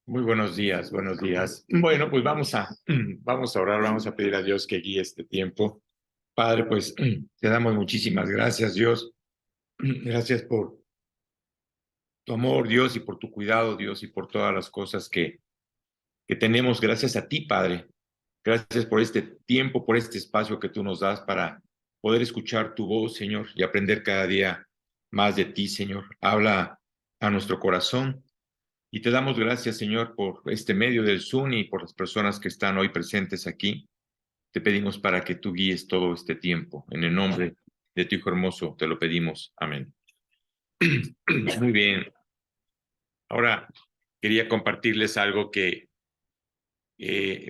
Muy buenos días, buenos días. Bueno, pues vamos a orar, vamos a pedir a Dios que guíe este tiempo. Padre, pues te damos muchísimas gracias, Dios. Gracias por tu amor, Dios, y por tu cuidado, Dios, y por todas las cosas que tenemos. Gracias a ti, Padre. Gracias por este tiempo, por este espacio que tú nos das para poder escuchar tu voz, Señor, y aprender cada día más de ti, Señor. Habla a nuestro corazón. Y te damos gracias, Señor, por este medio del Zoom y por las personas que están hoy presentes aquí. Te pedimos para que tú guíes todo este tiempo. En el nombre de tu Hijo hermoso te lo pedimos. Amén. Muy bien. Ahora quería compartirles algo que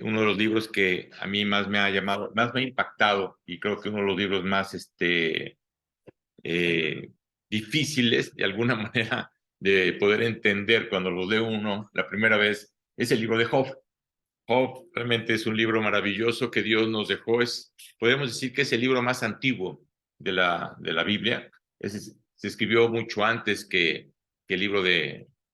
uno de los libros que a mí más me ha llamado, más me ha impactado y creo que uno de los libros más eh, difíciles de alguna manera de poder entender cuando los lee uno la primera vez es el libro de Job. Job realmente es un libro maravilloso que Dios nos dejó. Podemos decir que es el libro más antiguo de la Biblia. Se escribió mucho antes que el libro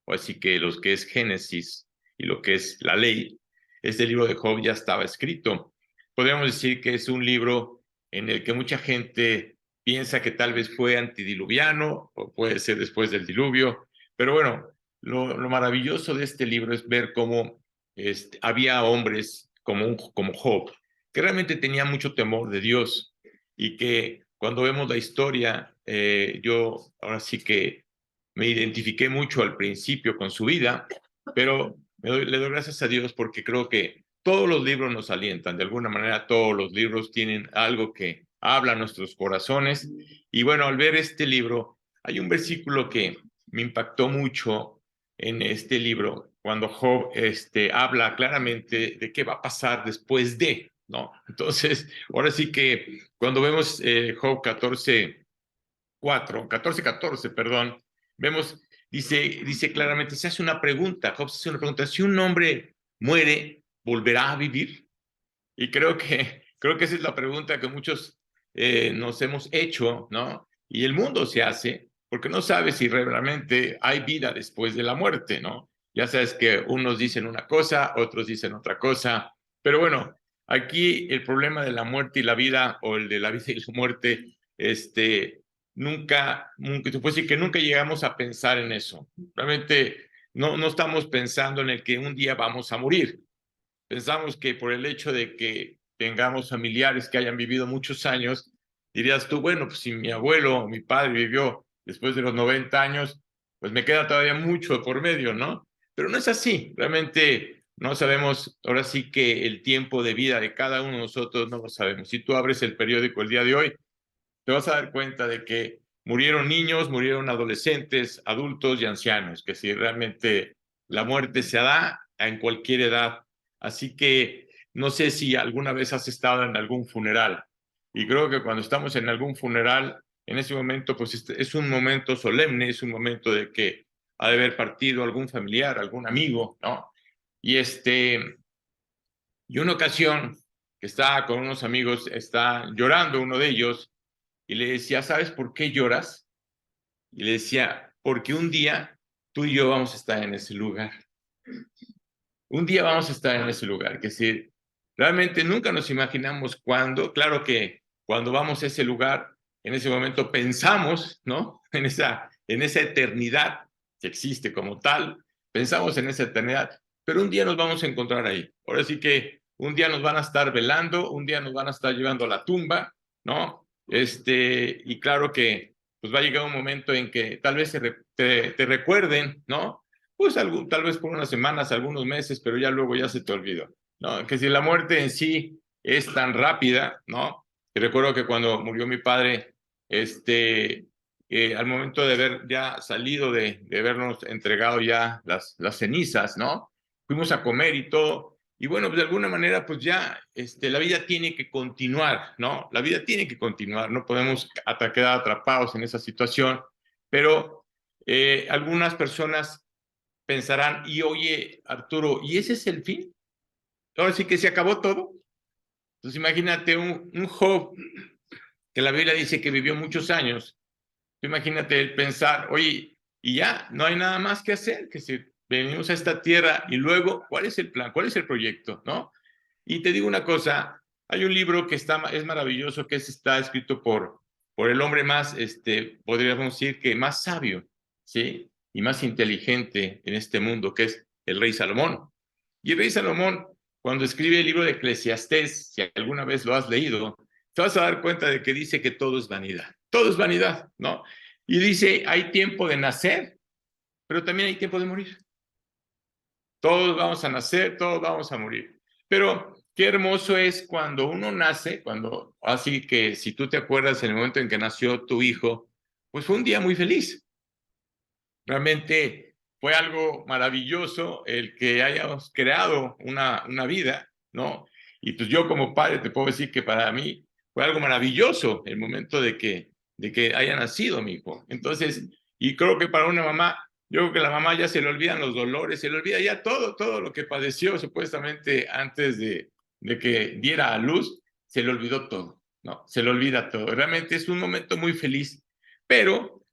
o así que los que es Génesis y lo que es la ley. Este libro de Job ya estaba escrito. Podríamos decir que es un libro en el que mucha gente piensa que tal vez fue antidiluviano o puede ser después del diluvio. Pero bueno, lo maravilloso de este libro es ver cómo había hombres como Job, que realmente tenían mucho temor de Dios y que cuando vemos la historia, yo ahora sí que me identifiqué mucho al principio con su vida, pero le doy gracias a Dios porque creo que todos los libros nos alientan, de alguna manera todos los libros tienen algo que habla a nuestros corazones. Y bueno, al ver este libro, hay un versículo que me impactó mucho en este libro, cuando Job habla claramente de qué va a pasar después de, ¿no? Entonces, ahora sí que cuando vemos Job 14, perdón, vemos, dice claramente, se hace una pregunta, Job se hace una pregunta, si un hombre muere, ¿volverá a vivir? Y creo que esa es la pregunta que muchos nos hemos hecho, ¿no? Y el mundo se hace, porque no sabe si realmente hay vida después de la muerte, ¿no? Ya sabes que unos dicen una cosa, otros dicen otra cosa, pero bueno, aquí el problema de la muerte y la vida, o el de la vida y la muerte, nunca, te puedo decir que nunca llegamos a pensar en eso. Realmente no estamos pensando en el que un día vamos a morir. Pensamos que por el hecho de que tengamos familiares que hayan vivido muchos años, dirías tú, bueno, pues si mi abuelo o mi padre vivió después de los 90 años, pues me queda todavía mucho por medio, ¿no? Pero no es así, realmente no sabemos, ahora sí que el tiempo de vida de cada uno de nosotros no lo sabemos. Si tú abres el periódico el día de hoy, te vas a dar cuenta de que murieron niños, murieron adolescentes, adultos y ancianos, que si realmente la muerte se da en cualquier edad. Así que no sé si alguna vez has estado en algún funeral. Y creo que cuando estamos en algún funeral, en ese momento, pues es un momento solemne, es un momento de que ha de haber partido algún familiar, algún amigo, ¿no? Y y una ocasión que estaba con unos amigos, está llorando uno de ellos y le decía, ¿sabes por qué lloras? Y le decía, porque un día tú y yo vamos a estar en ese lugar. Un día vamos a estar en ese lugar. Que si realmente nunca nos imaginamos cuándo, claro que cuando vamos a ese lugar, en ese momento pensamos, ¿no? En esa eternidad que existe como tal, pensamos en esa eternidad, pero un día nos vamos a encontrar ahí. Ahora sí que un día nos van a estar velando, un día nos van a estar llevando a la tumba, ¿no? Y claro que pues va a llegar un momento en que tal vez te recuerden, ¿no? Pues tal vez por unas semanas, algunos meses, pero ya luego ya se te olvidó, ¿no? Que si la muerte en sí es tan rápida, ¿no? Y recuerdo que cuando murió mi padre, al momento de haber ya salido de habernos entregado ya las cenizas, ¿no? Fuimos a comer y todo, y bueno, pues de alguna manera, pues ya la vida tiene que continuar, ¿no? La vida tiene que continuar, no podemos quedar atrapados en esa situación, pero algunas personas pensarán, y oye, Arturo, ¿y ese es el fin? Ahora sí que se acabó todo. Entonces imagínate un Job que la Biblia dice que vivió muchos años. Imagínate el pensar, oye, y ya, no hay nada más que hacer, que si venimos a esta tierra y luego, ¿cuál es el plan? ¿Cuál es el proyecto? ¿No? Y te digo una cosa, hay un libro que es maravilloso, que está escrito por el hombre más, podríamos decir que más sabio, ¿sí? Y más inteligente en este mundo, que es el rey Salomón. Y el rey Salomón, cuando escribe el libro de Eclesiastés, si alguna vez lo has leído, te vas a dar cuenta de que dice que todo es vanidad, ¿no? Y dice, hay tiempo de nacer, pero también hay tiempo de morir. Todos vamos a nacer, todos vamos a morir. Pero qué hermoso es cuando uno nace, así que si tú te acuerdas en el momento en que nació tu hijo, pues fue un día muy feliz. Realmente fue algo maravilloso el que hayamos creado una vida, ¿no? Y pues yo como padre te puedo decir que para mí fue algo maravilloso el momento de que haya nacido mi hijo. Entonces, y creo que para una mamá, yo creo que la mamá ya se le olvidan los dolores, se le olvida ya todo lo que padeció supuestamente antes de que diera a luz, se le olvidó todo, ¿no? Se le olvida todo. Realmente es un momento muy feliz, pero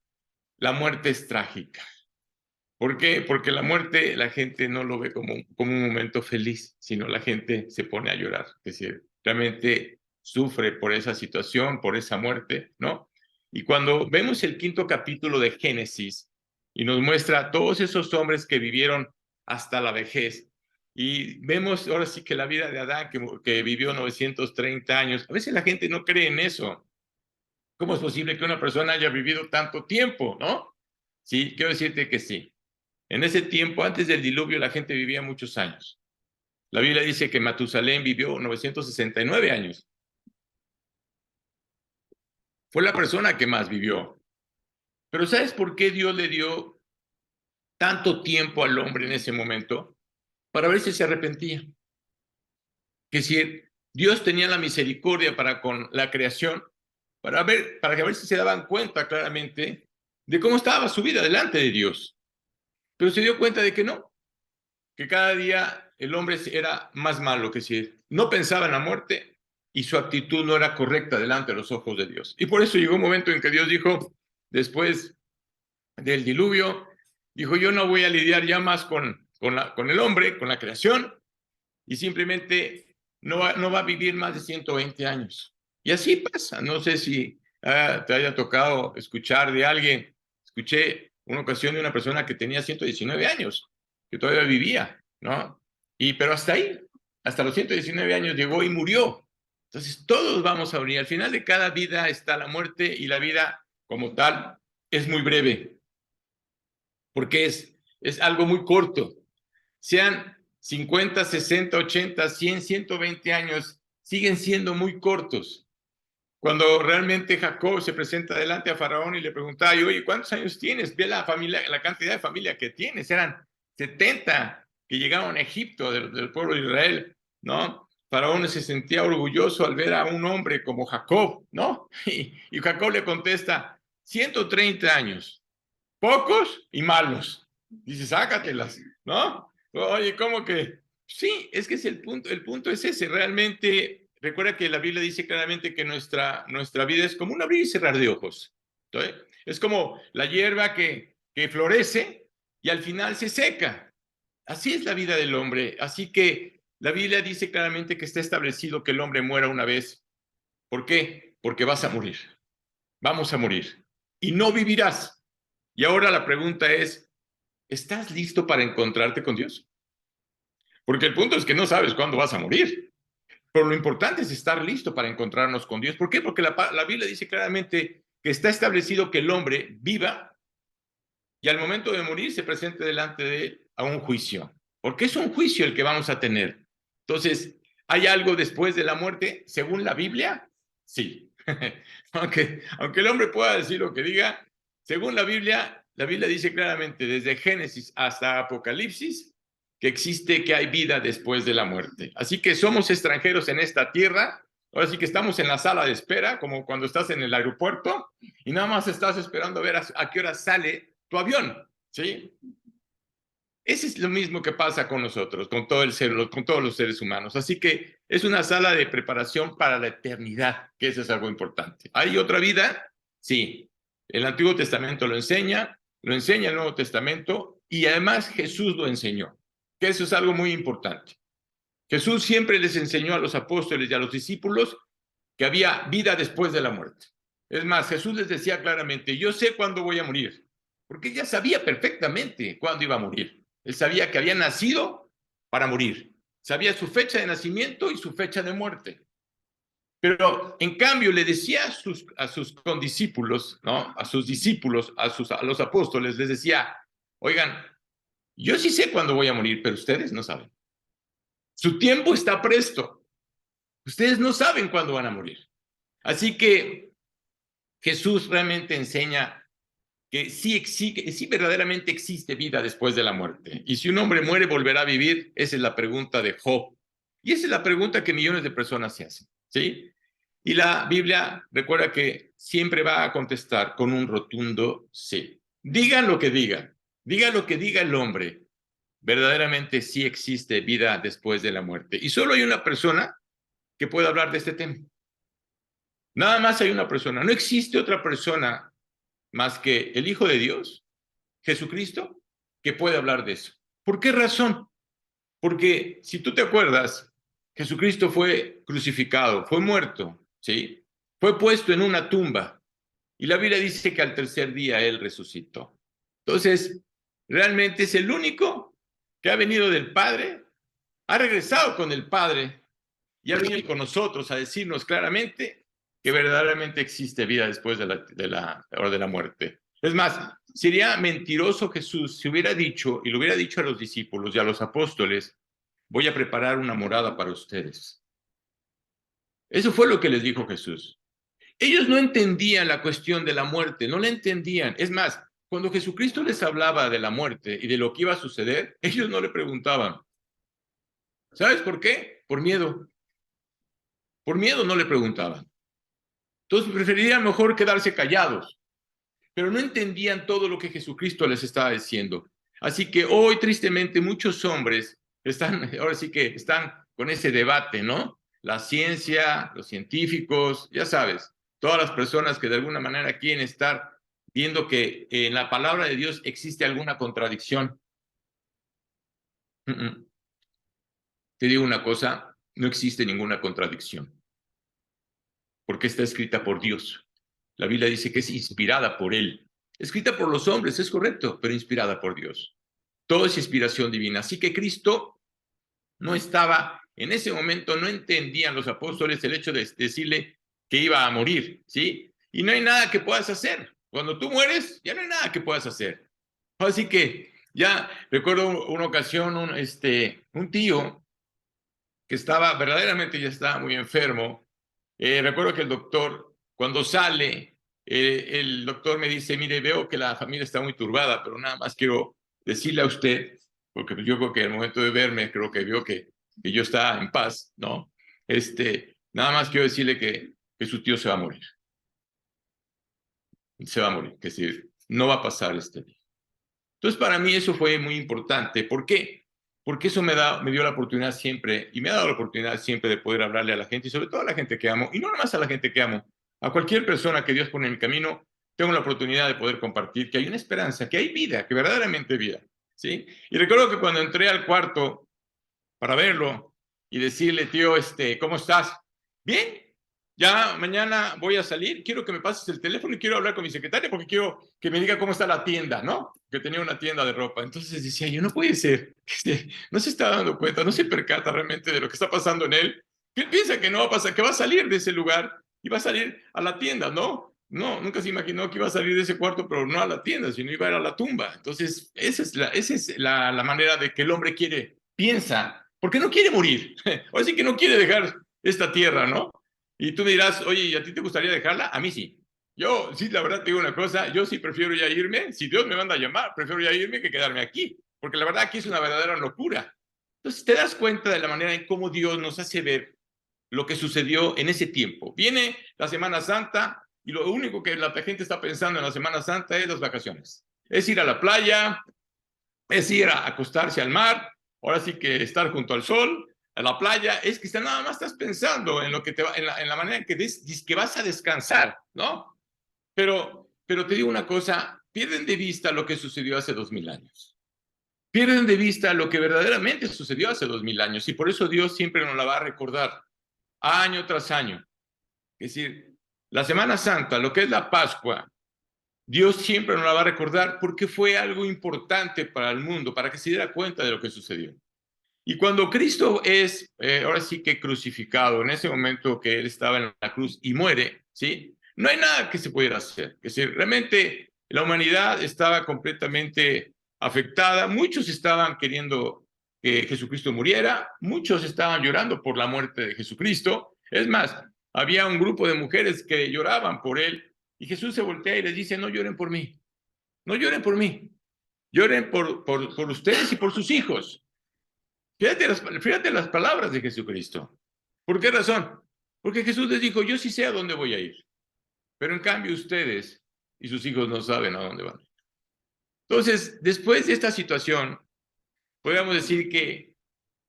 la muerte es trágica. ¿Por qué? Porque la muerte la gente no lo ve como un momento feliz, sino la gente se pone a llorar. Es decir, realmente sufre por esa situación, por esa muerte, ¿no? Y cuando vemos el quinto capítulo de Génesis y nos muestra a todos esos hombres que vivieron hasta la vejez, y vemos ahora sí que la vida de Adán, que vivió 930 años, a veces la gente no cree en eso. ¿Cómo es posible que una persona haya vivido tanto tiempo, no? Sí, quiero decirte que sí. En ese tiempo, antes del diluvio, la gente vivía muchos años. La Biblia dice que Matusalén vivió 969 años. Fue la persona que más vivió. Pero ¿sabes por qué Dios le dio tanto tiempo al hombre en ese momento? Para ver si se arrepentía. Que si Dios tenía la misericordia para con la creación, para ver si se daban cuenta claramente de cómo estaba su vida delante de Dios. Pero se dio cuenta de que no, que cada día el hombre era más malo, que si no pensaba en la muerte y su actitud no era correcta delante de los ojos de Dios. Y por eso llegó un momento en que Dios dijo, después del diluvio, dijo, yo no voy a lidiar ya más con el hombre, con la creación, y simplemente no va a vivir más de 120 años. Y así pasa. No sé si te haya tocado escuchar de alguien. Escuché una ocasión de una persona que tenía 119 años, que todavía vivía, ¿no? Pero hasta ahí, hasta los 119 años llegó y murió. Entonces, todos vamos a morir. Al final de cada vida está la muerte, y la vida como tal es muy breve, porque es algo muy corto. Sean 50, 60, 80, 100, 120 años, siguen siendo muy cortos. Cuando realmente Jacob se presenta delante a Faraón y le pregunta, oye, ¿cuántos años tienes? Ve la familia, la cantidad de familia que tienes. Eran 70 que llegaron a Egipto del pueblo de Israel, ¿no? Faraón se sentía orgulloso al ver a un hombre como Jacob, ¿no? Y Jacob le contesta, 130 años, pocos y malos. Dice, sácatelas, ¿no? Oye, ¿cómo que? Sí, es que es el punto es ese, realmente, recuerda que la Biblia dice claramente que nuestra vida es como un abrir y cerrar de ojos. ¿Sí? Es como la hierba que florece y al final se seca. Así es la vida del hombre. Así que la Biblia dice claramente que está establecido que el hombre muera una vez. ¿Por qué? Porque vas a morir. Vamos a morir. Y no vivirás. Y ahora la pregunta es, ¿estás listo para encontrarte con Dios? Porque el punto es que no sabes cuándo vas a morir. Pero lo importante es estar listo para encontrarnos con Dios. ¿Por qué? Porque la Biblia dice claramente que está establecido que el hombre viva y al momento de morir se presente delante de él a un juicio. Porque es un juicio el que vamos a tener. Entonces, ¿hay algo después de la muerte según la Biblia? Sí. aunque el hombre pueda decir lo que diga, según la Biblia dice claramente desde Génesis hasta Apocalipsis que hay vida después de la muerte. Así que somos extranjeros en esta tierra. Ahora sí que estamos en la sala de espera, como cuando estás en el aeropuerto y nada más estás esperando a ver a qué hora sale tu avión, ¿sí? Ese es lo mismo que pasa con nosotros, con todos los seres humanos. Así que es una sala de preparación para la eternidad, que eso es algo importante. ¿Hay otra vida? Sí. El Antiguo Testamento lo enseña el Nuevo Testamento, y además Jesús lo enseñó, que eso es algo muy importante. Jesús siempre les enseñó a los apóstoles y a los discípulos que había vida después de la muerte. Es más, Jesús les decía claramente, yo sé cuándo voy a morir, porque ya sabía perfectamente cuándo iba a morir. Él sabía que había nacido para morir, sabía su fecha de nacimiento y su fecha de muerte. Pero en cambio le decía a sus condiscípulos, ¿no? A sus discípulos, a los apóstoles, les decía, oigan, yo sí sé cuándo voy a morir, pero ustedes no saben. Su tiempo está presto. Ustedes no saben cuándo van a morir. Así que Jesús realmente enseña que sí verdaderamente existe vida después de la muerte. Y si un hombre muere, ¿volverá a vivir? Esa es la pregunta de Job. Y esa es la pregunta que millones de personas se hacen, ¿sí? Y la Biblia recuerda que siempre va a contestar con un rotundo sí. Digan lo que digan, diga lo que diga el hombre, verdaderamente sí existe vida después de la muerte. Y solo hay una persona que puede hablar de este tema. Nada más hay una persona. No existe otra persona más que el Hijo de Dios, Jesucristo, que puede hablar de eso. ¿Por qué razón? Porque si tú te acuerdas, Jesucristo fue crucificado, fue muerto, ¿sí? Fue puesto en una tumba y la Biblia dice que al tercer día Él resucitó. Entonces, realmente es el único que ha venido del Padre, ha regresado con el Padre y ha venido con nosotros a decirnos claramente que verdaderamente existe vida después de la hora de la muerte. Es más, sería mentiroso Jesús si hubiera dicho, y lo hubiera dicho a los discípulos y a los apóstoles, voy a preparar una morada para ustedes. Eso fue lo que les dijo Jesús. Ellos no entendían la cuestión de la muerte, no la entendían. Es más, cuando Jesucristo les hablaba de la muerte y de lo que iba a suceder, ellos no le preguntaban. ¿Sabes por qué? Por miedo. Por miedo no le preguntaban. Entonces preferirían mejor quedarse callados, pero no entendían todo lo que Jesucristo les estaba diciendo. Así que hoy, tristemente, muchos hombres están, ahora sí que están con ese debate, ¿no? La ciencia, los científicos, ya sabes, todas las personas que de alguna manera quieren estar viendo que en la palabra de Dios existe alguna contradicción. Te digo una cosa, no existe ninguna contradicción, porque está escrita por Dios. La Biblia dice que es inspirada por Él. Escrita por los hombres, es correcto, pero inspirada por Dios. Todo es inspiración divina. Así que Cristo no estaba, en ese momento no entendían los apóstoles el hecho de decirle que iba a morir, ¿sí? Y no hay nada que puedas hacer. Cuando tú mueres, ya no hay nada que puedas hacer. Así que ya recuerdo una ocasión, un tío que estaba, verdaderamente ya estaba muy enfermo. Recuerdo que el doctor, cuando sale, el doctor me dice, mire, veo que la familia está muy turbada, pero nada más quiero decirle a usted, porque yo creo que al momento de verme, creo que vio que yo estaba en paz, ¿no? Nada más quiero decirle que su tío se va a morir. Se va a morir, que decir, no va a pasar este día. Entonces, para mí eso fue muy importante. ¿Por qué? Porque eso me dio la oportunidad siempre, y me ha dado la oportunidad siempre de poder hablarle a la gente, y sobre todo a la gente que amo, y no nada más a la gente que amo, a cualquier persona que Dios pone en mi camino, tengo la oportunidad de poder compartir que hay una esperanza, que hay vida, que verdaderamente hay vida, ¿sí? Y recuerdo que cuando entré al cuarto para verlo y decirle, tío, ¿cómo estás? Bien, ya mañana voy a salir, quiero que me pases el teléfono y quiero hablar con mi secretaria porque quiero que me diga cómo está la tienda, ¿no? Que tenía una tienda de ropa. Entonces decía yo, no puede ser, no se está dando cuenta, no se percata realmente de lo que está pasando en él. Él piensa que no va a pasar, que va a salir de ese lugar y va a salir a la tienda, ¿no? No, nunca se imaginó que iba a salir de ese cuarto, pero no a la tienda, sino iba a ir a la tumba. Entonces, esa es la manera de que el hombre piensa, porque no quiere morir. O sí que no quiere dejar esta tierra, ¿no? Y tú me dirás, oye, ¿y a ti te gustaría dejarla? A mí sí. Yo, sí, la verdad te digo una cosa, yo sí prefiero ya irme. Si Dios me manda a llamar, prefiero ya irme que quedarme aquí, porque la verdad aquí es una verdadera locura. Entonces te das cuenta de la manera en cómo Dios nos hace ver lo que sucedió en ese tiempo. Viene la Semana Santa y lo único que la gente está pensando en la Semana Santa es las vacaciones. Es ir a la playa, es ir a acostarse al mar, ahora sí que estar junto al sol, a la playa, es que nada más estás pensando en lo que en la manera en que vas a descansar, ¿no? Pero te digo una cosa, pierden de vista lo que sucedió hace 2000 años. pierden de vista lo que verdaderamente sucedió hace 2000 años, y por eso Dios siempre nos la va a recordar, año tras año. Es decir, la Semana Santa, lo que es la Pascua, Dios siempre nos la va a recordar porque fue algo importante para el mundo, para que se diera cuenta de lo que sucedió. Y cuando Cristo es, ahora sí que crucificado, en ese momento que Él estaba en la cruz y muere, ¿sí? No hay nada que se pudiera hacer. Es decir, realmente la humanidad estaba completamente afectada. Muchos estaban queriendo que Jesucristo muriera. Muchos estaban llorando por la muerte de Jesucristo. Es más, había un grupo de mujeres que lloraban por Él. Y Jesús se voltea y les dice, no lloren por mí. No lloren por mí. Lloren por ustedes y por sus hijos. Fíjate las palabras de Jesucristo. ¿Por qué razón? Porque Jesús les dijo, yo sí sé a dónde voy a ir, pero en cambio ustedes y sus hijos no saben a dónde van. Entonces, después de esta situación, podríamos decir que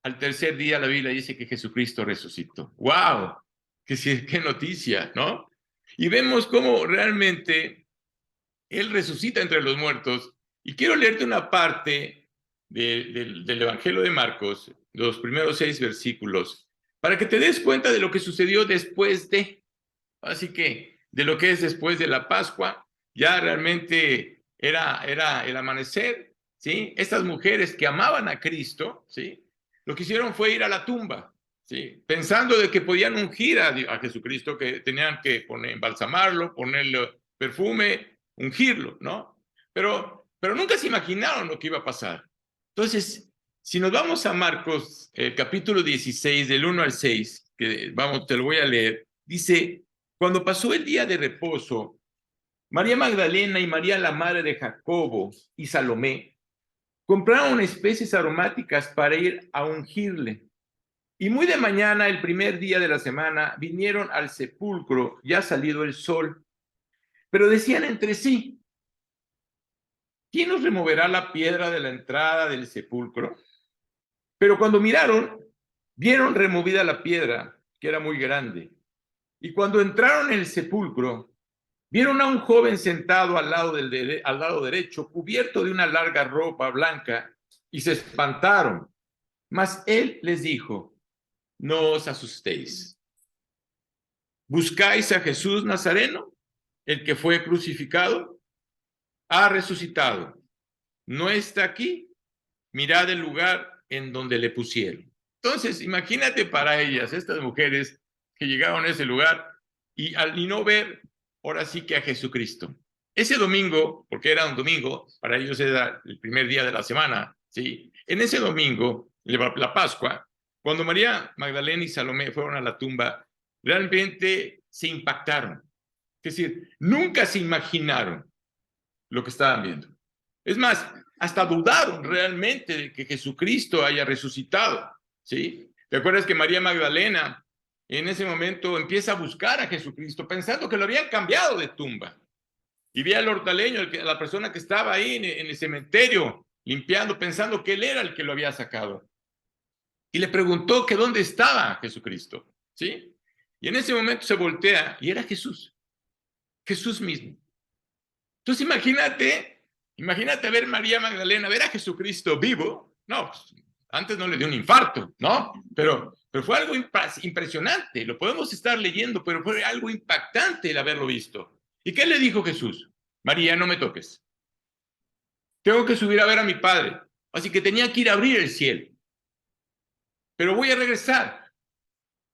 al tercer día la Biblia dice que Jesucristo resucitó. ¡Wow! ¡Qué noticia!, ¿no? Y vemos cómo realmente Él resucita entre los muertos. Y quiero leerte una parte del Evangelio de Marcos, los primeros 6 versículos, para que te des cuenta de lo que sucedió después de. Así que, de lo que es después de la Pascua, ya realmente era el amanecer, ¿sí? Estas mujeres que amaban a Cristo, ¿sí? Lo que hicieron fue ir a la tumba, ¿sí? Pensando de que podían ungir a Jesucristo, que tenían que embalsamarlo, ponerle perfume, ungirlo, ¿no? Pero nunca se imaginaron lo que iba a pasar. Entonces, si nos vamos a Marcos, el capítulo 16, del 1 al 6, que vamos, te lo voy a leer, dice, cuando pasó el día de reposo, María Magdalena y María la madre de Jacobo y Salomé compraron especies aromáticas para ir a ungirle. Y muy de mañana, el primer día de la semana, vinieron al sepulcro, ya salido el sol. Pero decían entre sí, ¿quién nos removerá la piedra de la entrada del sepulcro? Pero cuando miraron, vieron removida la piedra, que era muy grande. Y cuando entraron en el sepulcro, vieron a un joven sentado al lado derecho, cubierto de una larga ropa blanca, y se espantaron. Mas él les dijo, no os asustéis. ¿Buscáis a Jesús Nazareno, el que fue crucificado? Ha resucitado. No está aquí. Mirad el lugar en donde le pusieron. Entonces, imagínate para ellas, estas mujeres que llegaron a ese lugar y al no ver, ahora sí que a Jesucristo. Ese domingo, porque era un domingo, para ellos era el primer día de la semana, ¿sí? En ese domingo, la Pascua, cuando María Magdalena y Salomé fueron a la tumba, realmente se impactaron. Es decir, nunca se imaginaron lo que estaban viendo. Es más, hasta dudaron realmente de que Jesucristo haya resucitado, ¿sí? ¿Te acuerdas que María Magdalena en ese momento empieza a buscar a Jesucristo pensando que lo habían cambiado de tumba? Y vi al hortaleño, la persona que estaba ahí en el cementerio limpiando, pensando que él era el que lo había sacado. Y le preguntó que dónde estaba Jesucristo, ¿sí? Y en ese momento se voltea y era Jesús, Jesús mismo. Entonces imagínate ver a María Magdalena, ver a Jesucristo vivo. No, pues, antes no le dio un infarto, ¿no? Pero fue algo impresionante, lo podemos estar leyendo, pero fue algo impactante el haberlo visto. ¿Y qué le dijo Jesús? María, no me toques. Tengo que subir a ver a mi padre. Así que tenía que ir a abrir el cielo. Pero voy a regresar.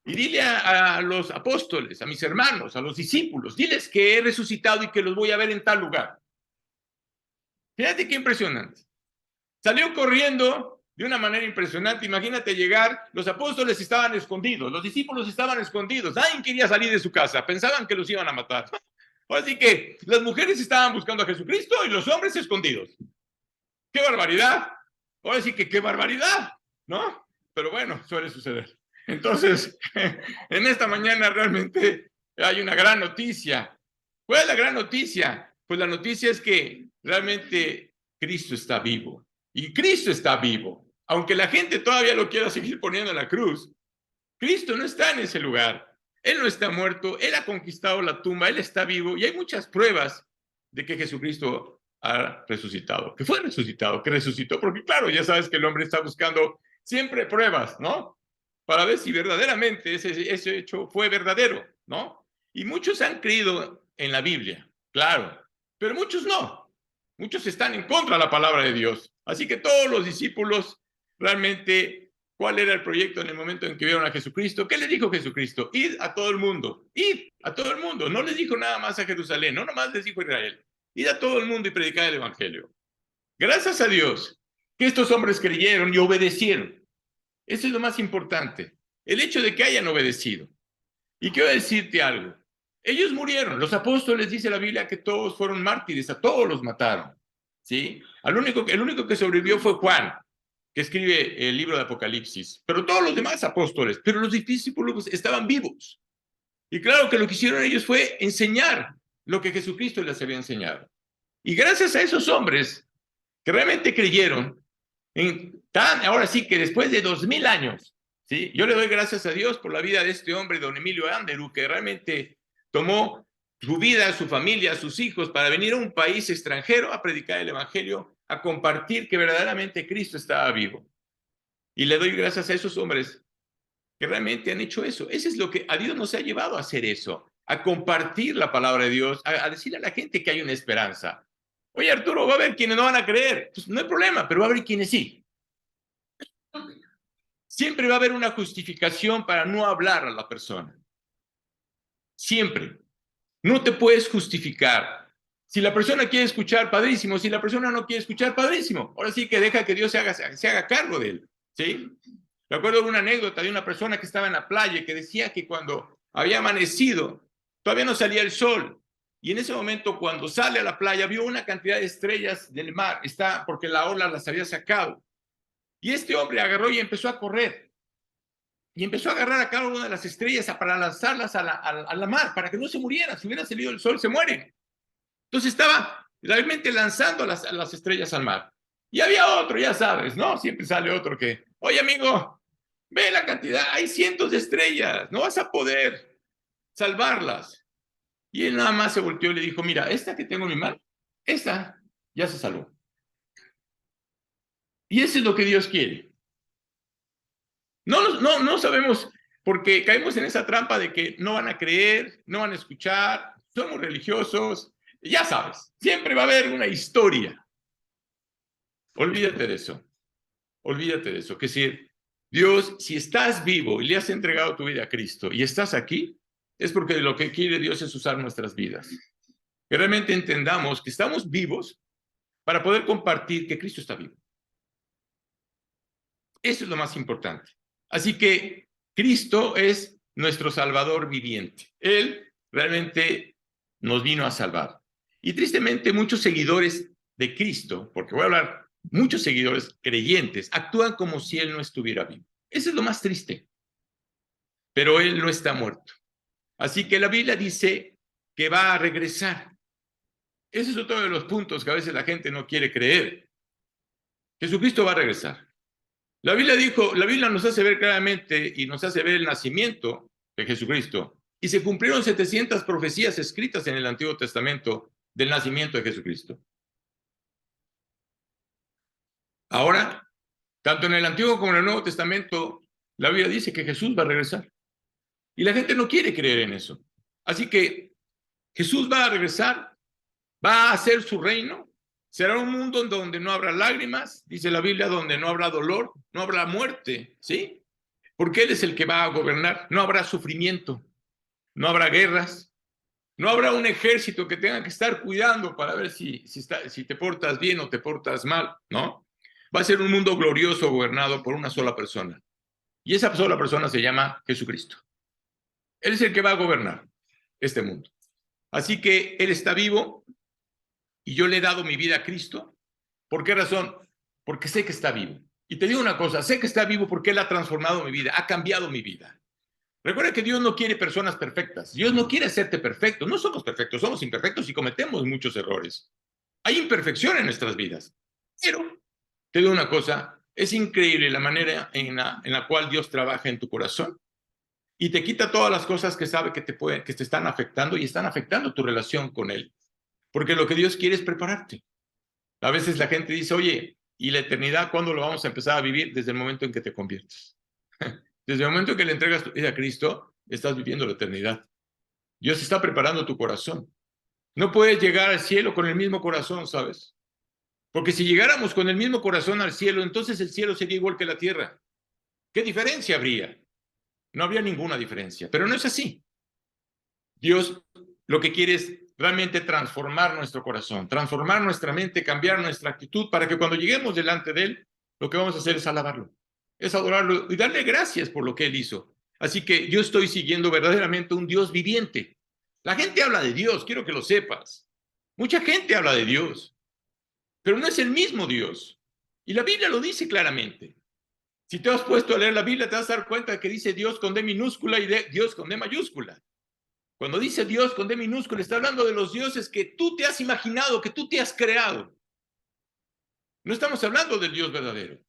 Y dile a los apóstoles, a mis hermanos, a los discípulos, diles que he resucitado y que los voy a ver en tal lugar. Fíjate qué impresionante. Salió corriendo de una manera impresionante. Imagínate llegar, los apóstoles estaban escondidos, los discípulos estaban escondidos, nadie quería salir de su casa, pensaban que los iban a matar. Así que las mujeres estaban buscando a Jesucristo y los hombres escondidos. ¡Qué barbaridad! Ahora sí que qué barbaridad, ¿no? Pero bueno, suele suceder. Entonces, en esta mañana realmente hay una gran noticia. ¿Cuál es la gran noticia? Pues la noticia es que realmente Cristo está vivo. Y Cristo está vivo. Aunque la gente todavía lo quiera seguir poniendo en la cruz, Cristo no está en ese lugar. Él no está muerto, Él ha conquistado la tumba, Él está vivo y hay muchas pruebas de que Jesucristo ha resucitado, que fue resucitado, que resucitó, porque claro, ya sabes que el hombre está buscando siempre pruebas, ¿no? Para ver si verdaderamente ese hecho fue verdadero, ¿no? Y muchos han creído en la Biblia, claro, pero muchos no. Muchos están en contra de la palabra de Dios. Así que todos los discípulos realmente, ¿cuál era el proyecto en el momento en que vieron a Jesucristo? ¿Qué les dijo Jesucristo? Id a todo el mundo, id a todo el mundo. No les dijo nada más a Jerusalén, no nomás les dijo a Israel. Id a todo el mundo y predicad el evangelio. Gracias a Dios que estos hombres creyeron y obedecieron. Eso es lo más importante. El hecho de que hayan obedecido. Y quiero decirte algo. Ellos murieron. Los apóstoles, dice la Biblia, que todos fueron mártires. A todos los mataron. ¿Sí? El único que sobrevivió fue Juan, que escribe el libro de Apocalipsis. Pero todos los demás apóstoles, pero los discípulos estaban vivos. Y claro que lo que hicieron ellos fue enseñar lo que Jesucristo les había enseñado. Y gracias a esos hombres que realmente creyeron, ahora sí que después de 2000 años, ¿sí? Yo le doy gracias a Dios por la vida de este hombre, don Emilio Anderu, que realmente tomó su vida, su familia, sus hijos, para venir a un país extranjero a predicar el evangelio, a compartir que verdaderamente Cristo estaba vivo. Y le doy gracias a esos hombres que realmente han hecho eso. Eso es lo que a Dios nos ha llevado a hacer eso, a compartir la palabra de Dios, a decirle a la gente que hay una esperanza. Oye, Arturo, va a haber quienes no van a creer. Pues no hay problema, pero va a haber quienes sí. Siempre va a haber una justificación para no hablar a la persona. Siempre. No te puedes justificar. Si la persona quiere escuchar, padrísimo. Si la persona no quiere escuchar, padrísimo. Ahora sí que deja que Dios se haga cargo de él. ¿Sí? Recuerdo una anécdota de una persona que estaba en la playa y que decía que cuando había amanecido, todavía no salía el sol. Y en ese momento, cuando sale a la playa, vio una cantidad de estrellas del mar, porque la ola las había sacado. Y este hombre agarró y empezó a correr. Y empezó a agarrar a cada una de las estrellas para lanzarlas a la mar, para que no se murieran. Si hubiera salido el sol, se mueren. Entonces estaba realmente lanzando a las estrellas al mar. Y había otro, ya sabes, ¿no? Siempre sale otro que, oye, amigo, ve la cantidad, hay cientos de estrellas, no vas a poder salvarlas. Y él nada más se volteó y le dijo, mira, esta que tengo en mi mano, esta ya se salvó. Y eso es lo que Dios quiere. No sabemos, porque caemos en esa trampa de que no van a creer, no van a escuchar, somos religiosos, ya sabes, siempre va a haber una historia. Olvídate de eso, olvídate de eso, que si Dios, si estás vivo y le has entregado tu vida a Cristo y estás aquí, es porque lo que quiere Dios es usar nuestras vidas. Que realmente entendamos que estamos vivos para poder compartir que Cristo está vivo. Eso es lo más importante. Así que Cristo es nuestro Salvador viviente. Él realmente nos vino a salvar. Y tristemente muchos seguidores de Cristo, porque voy a hablar, muchos seguidores creyentes, actúan como si Él no estuviera vivo. Eso es lo más triste. Pero Él no está muerto. Así que la Biblia dice que va a regresar. Ese es otro de los puntos que a veces la gente no quiere creer. Jesucristo va a regresar. La Biblia nos hace ver claramente y nos hace ver el nacimiento de Jesucristo. Y se cumplieron 700 profecías escritas en el Antiguo Testamento del nacimiento de Jesucristo. Ahora, tanto en el Antiguo como en el Nuevo Testamento, la Biblia dice que Jesús va a regresar. Y la gente no quiere creer en eso. Así que Jesús va a regresar, va a hacer su reino. Será un mundo en donde no habrá lágrimas, dice la Biblia, donde no habrá dolor, no habrá muerte, ¿sí? Porque Él es el que va a gobernar. No habrá sufrimiento, no habrá guerras, no habrá un ejército que tenga que estar cuidando para ver si te portas bien o te portas mal, ¿no? Va a ser un mundo glorioso gobernado por una sola persona. Y esa sola persona se llama Jesucristo. Él es el que va a gobernar este mundo. Así que Él está vivo y yo le he dado mi vida a Cristo. ¿Por qué razón? Porque sé que está vivo. Y te digo una cosa, sé que está vivo porque Él ha transformado mi vida, ha cambiado mi vida. Recuerda que Dios no quiere personas perfectas. Dios no quiere hacerte perfecto. No somos perfectos, somos imperfectos y cometemos muchos errores. Hay imperfección en nuestras vidas. Pero te digo una cosa, es increíble la manera en la cual Dios trabaja en tu corazón y te quita todas las cosas que sabe que te están afectando y están afectando tu relación con Él. Porque lo que Dios quiere es prepararte. A veces la gente dice, oye, ¿y la eternidad cuándo lo vamos a empezar a vivir? Desde el momento en que te conviertes. Desde el momento en que le entregas tu vida a Cristo, estás viviendo la eternidad. Dios está preparando tu corazón. No puedes llegar al cielo con el mismo corazón, ¿sabes? Porque si llegáramos con el mismo corazón al cielo, entonces el cielo sería igual que la tierra. ¿Qué diferencia habría? No habría ninguna diferencia, pero no es así. Dios lo que quiere es realmente transformar nuestro corazón, transformar nuestra mente, cambiar nuestra actitud para que cuando lleguemos delante de Él, lo que vamos a hacer es alabarlo, es adorarlo y darle gracias por lo que Él hizo. Así que yo estoy siguiendo verdaderamente un Dios viviente. La gente habla de Dios, quiero que lo sepas. Mucha gente habla de Dios, pero no es el mismo Dios. Y la Biblia lo dice claramente. Si te has puesto a leer la Biblia, te vas a dar cuenta que dice Dios con D minúscula y Dios con D mayúscula. Cuando dice Dios con D minúscula, está hablando de los dioses que tú te has imaginado, que tú te has creado. No estamos hablando del Dios verdadero.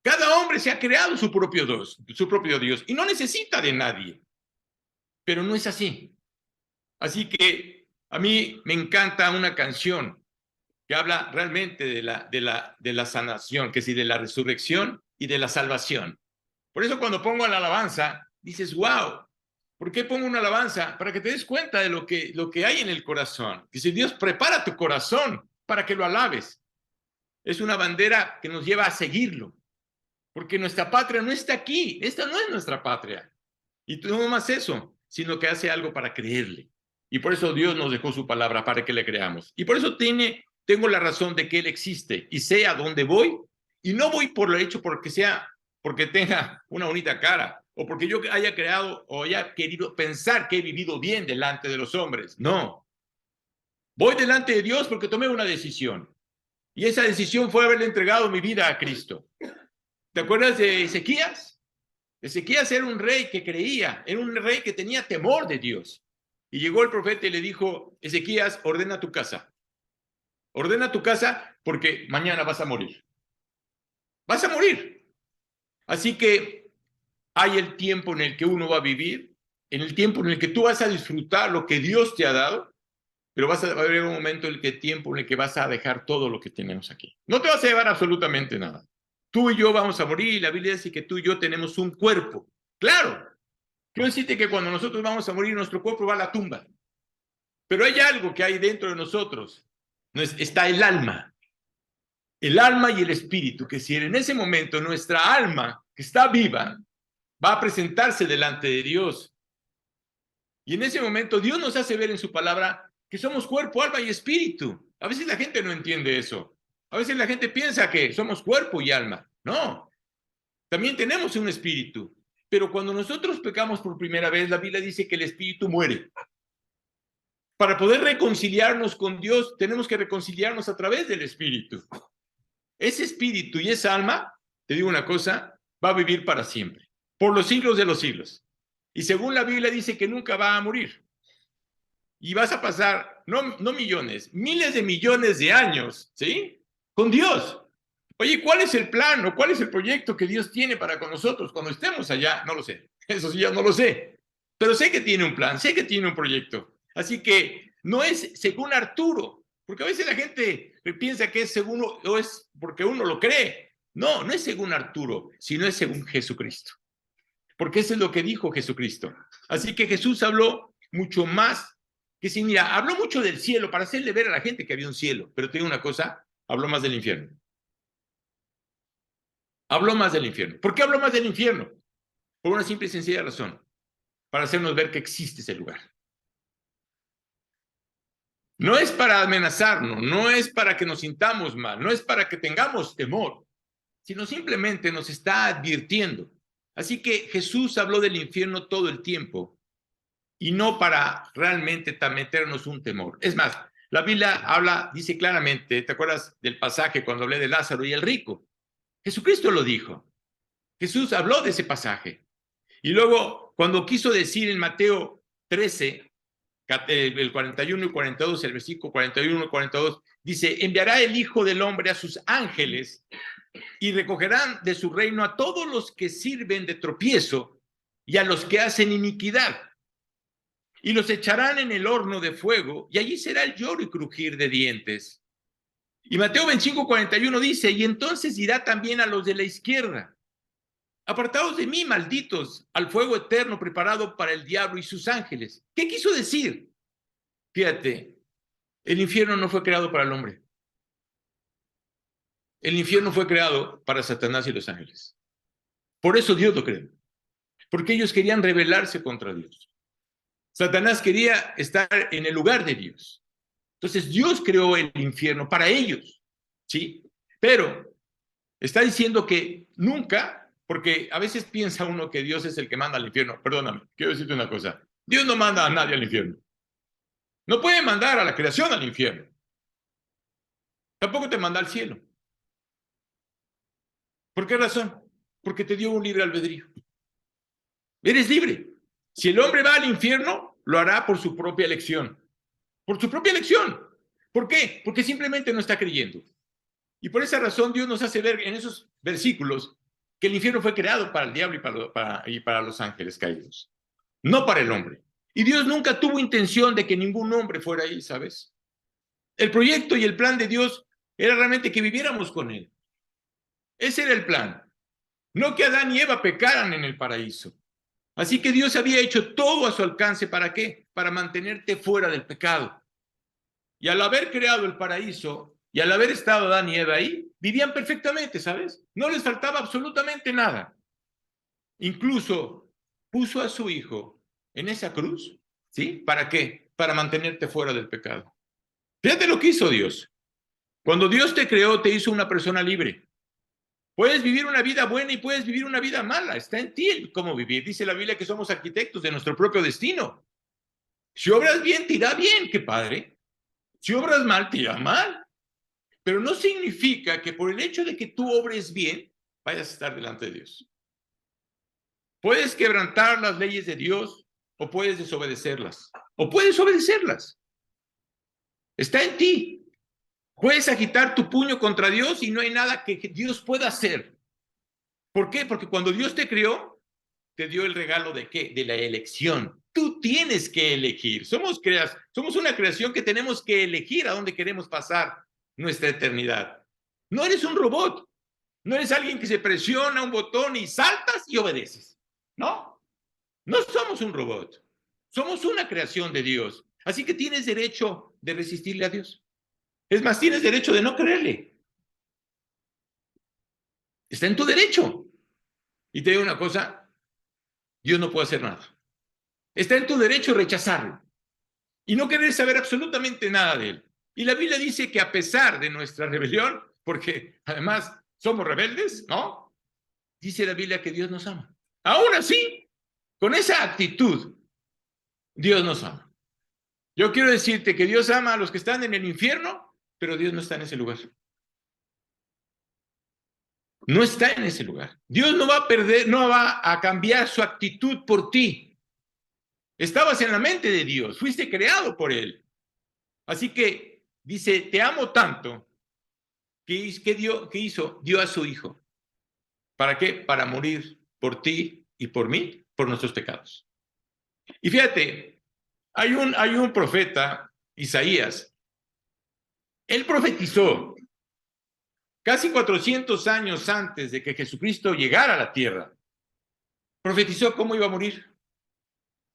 Cada hombre se ha creado su propio Dios y no necesita de nadie. Pero no es así. Así que a mí me encanta una canción que habla realmente de la sanación, que sí, de la resurrección y de la salvación. Por eso cuando pongo la alabanza, dices, wow, ¿por qué pongo una alabanza? Para que te des cuenta de lo que hay en el corazón. Dice, Dios prepara tu corazón para que lo alabes. Es una bandera que nos lleva a seguirlo, porque nuestra patria no está aquí, esta no es nuestra patria. Y no más eso, sino que hace algo para creerle. Y por eso Dios nos dejó su palabra para que le creamos. Y por eso tengo la razón de que Él existe y sé a dónde voy. Y no voy por lo hecho porque tenga una bonita cara o porque yo haya creado o haya querido pensar que he vivido bien delante de los hombres. No. Voy delante de Dios porque tomé una decisión. Y esa decisión fue haberle entregado mi vida a Cristo. ¿Te acuerdas de Ezequías? Ezequías era un rey que creía, era un rey que tenía temor de Dios. Y llegó el profeta y le dijo, Ezequías, ordena tu casa. Ordena tu casa porque mañana vas a morir. Vas a morir. Así que hay el tiempo en el que uno va a vivir, en el tiempo en el que tú vas a disfrutar lo que Dios te ha dado, pero va a haber un momento en el que vas a dejar todo lo que tenemos aquí. No te vas a llevar absolutamente nada. Tú y yo vamos a morir y la Biblia dice que tú y yo tenemos un cuerpo. Claro, quiero decirte que cuando nosotros vamos a morir, nuestro cuerpo va a la tumba. Pero hay algo que hay dentro de nosotros. Está el alma y el espíritu, que si en ese momento nuestra alma, que está viva, va a presentarse delante de Dios. Y en ese momento Dios nos hace ver en su palabra que somos cuerpo, alma y espíritu. A veces la gente no entiende eso. A veces la gente piensa que somos cuerpo y alma. No, también tenemos un espíritu. Pero cuando nosotros pecamos por primera vez, la Biblia dice que el espíritu muere. Para poder reconciliarnos con Dios, tenemos que reconciliarnos a través del espíritu. Ese espíritu y esa alma, te digo una cosa, va a vivir para siempre, por los siglos de los siglos. Y según la Biblia dice que nunca va a morir. Y vas a pasar, no millones, miles de millones de años, ¿sí? Con Dios. Oye, ¿cuál es el plan o cuál es el proyecto que Dios tiene para con nosotros cuando estemos allá? No lo sé. Eso sí, ya no lo sé. Pero sé que tiene un plan, sé que tiene un proyecto. Así que no es según Arturo, porque a veces la gente piensa que es según o es porque uno lo cree. No, no es según Arturo, sino es según Jesucristo. Porque eso es lo que dijo Jesucristo. Así que Jesús habló mucho más que si, mira, habló mucho del cielo para hacerle ver a la gente que había un cielo, pero te digo una cosa, habló más del infierno. Habló más del infierno. ¿Por qué habló más del infierno? Por una simple y sencilla razón, para hacernos ver que existe ese lugar. No es para amenazarnos, no es para que nos sintamos mal, no es para que tengamos temor, sino simplemente nos está advirtiendo. Así que Jesús habló del infierno todo el tiempo y no para realmente meternos un temor. Es más, la Biblia dice claramente, ¿te acuerdas del pasaje cuando hablé de Lázaro y el rico? Jesucristo lo dijo. Jesús habló de ese pasaje. Y luego, cuando quiso decir en Mateo 13, el 41 y 42, el versículo 41 y 42, dice, enviará el Hijo del Hombre a sus ángeles y recogerán de su reino a todos los que sirven de tropiezo y a los que hacen iniquidad. Y los echarán en el horno de fuego y allí será el lloro y crujir de dientes. Y Mateo 25:41 dice, y entonces dirá también a los de la izquierda, apartaos de mí, malditos, al fuego eterno preparado para el diablo y sus ángeles. ¿Qué quiso decir? Fíjate, el infierno no fue creado para el hombre. El infierno fue creado para Satanás y los ángeles. Por eso Dios lo creó. Porque ellos querían rebelarse contra Dios. Satanás quería estar en el lugar de Dios. Entonces Dios creó el infierno para ellos, ¿sí? Pero está diciendo que nunca, porque a veces piensa uno que Dios es el que manda al infierno. Perdóname, quiero decirte una cosa. Dios no manda a nadie al infierno. No puede mandar a la creación al infierno. Tampoco te manda al cielo. ¿Por qué razón? Porque te dio un libre albedrío. Eres libre. Si el hombre va al infierno, lo hará por su propia elección. Por su propia elección. ¿Por qué? Porque simplemente no está creyendo. Y por esa razón Dios nos hace ver en esos versículos que el infierno fue creado para el diablo y para los ángeles caídos, no para el hombre. Y Dios nunca tuvo intención de que ningún hombre fuera ahí, ¿sabes? El proyecto y el plan de Dios era realmente que viviéramos con Él. Ese era el plan. No que Adán y Eva pecaran en el paraíso. Así que Dios había hecho todo a su alcance. ¿Para qué? Para mantenerte fuera del pecado. Y al haber creado el paraíso y al haber estado Adán y Eva ahí, vivían perfectamente, ¿sabes? No les faltaba absolutamente nada. Incluso puso a su hijo en esa cruz, ¿sí? ¿Para qué? Para mantenerte fuera del pecado. Fíjate lo que hizo Dios. Cuando Dios te creó, te hizo una persona libre. Puedes vivir una vida buena y puedes vivir una vida mala. Está en ti cómo vivir. Dice la Biblia que somos arquitectos de nuestro propio destino. Si obras bien, te irá bien, qué padre. Si obras mal, te irá mal. Pero no significa que por el hecho de que tú obres bien, vayas a estar delante de Dios. Puedes quebrantar las leyes de Dios o puedes desobedecerlas. O puedes obedecerlas. Está en ti. Puedes agitar tu puño contra Dios y no hay nada que Dios pueda hacer. ¿Por qué? Porque cuando Dios te creó, te dio el regalo de ¿qué? De la elección. Tú tienes que elegir. Somos una creación que tenemos que elegir a dónde queremos pasar nuestra eternidad. No eres un robot. No eres alguien que se presiona un botón y saltas y obedeces. No, no somos un robot. Somos una creación de Dios. Así que tienes derecho de resistirle a Dios. Es más, tienes derecho de no creerle. Está en tu derecho. Y te digo una cosa, Dios no puede hacer nada. Está en tu derecho rechazarlo y no querer saber absolutamente nada de él. Y la Biblia dice que a pesar de nuestra rebelión, porque además somos rebeldes, ¿no? Dice la Biblia que Dios nos ama. Aún así, con esa actitud, Dios nos ama. Yo quiero decirte que Dios ama a los que están en el infierno, pero Dios no está en ese lugar. No está en ese lugar. Dios no va a perder, no va a cambiar su actitud por ti. Estabas en la mente de Dios, fuiste creado por Él. Así que dice, te amo tanto, que hizo? Dio a su hijo. ¿Para qué? Para morir por ti y por mí, por nuestros pecados. Y fíjate, hay un profeta, Isaías, él profetizó casi 400 años antes de que Jesucristo llegara a la tierra. Profetizó cómo iba a morir.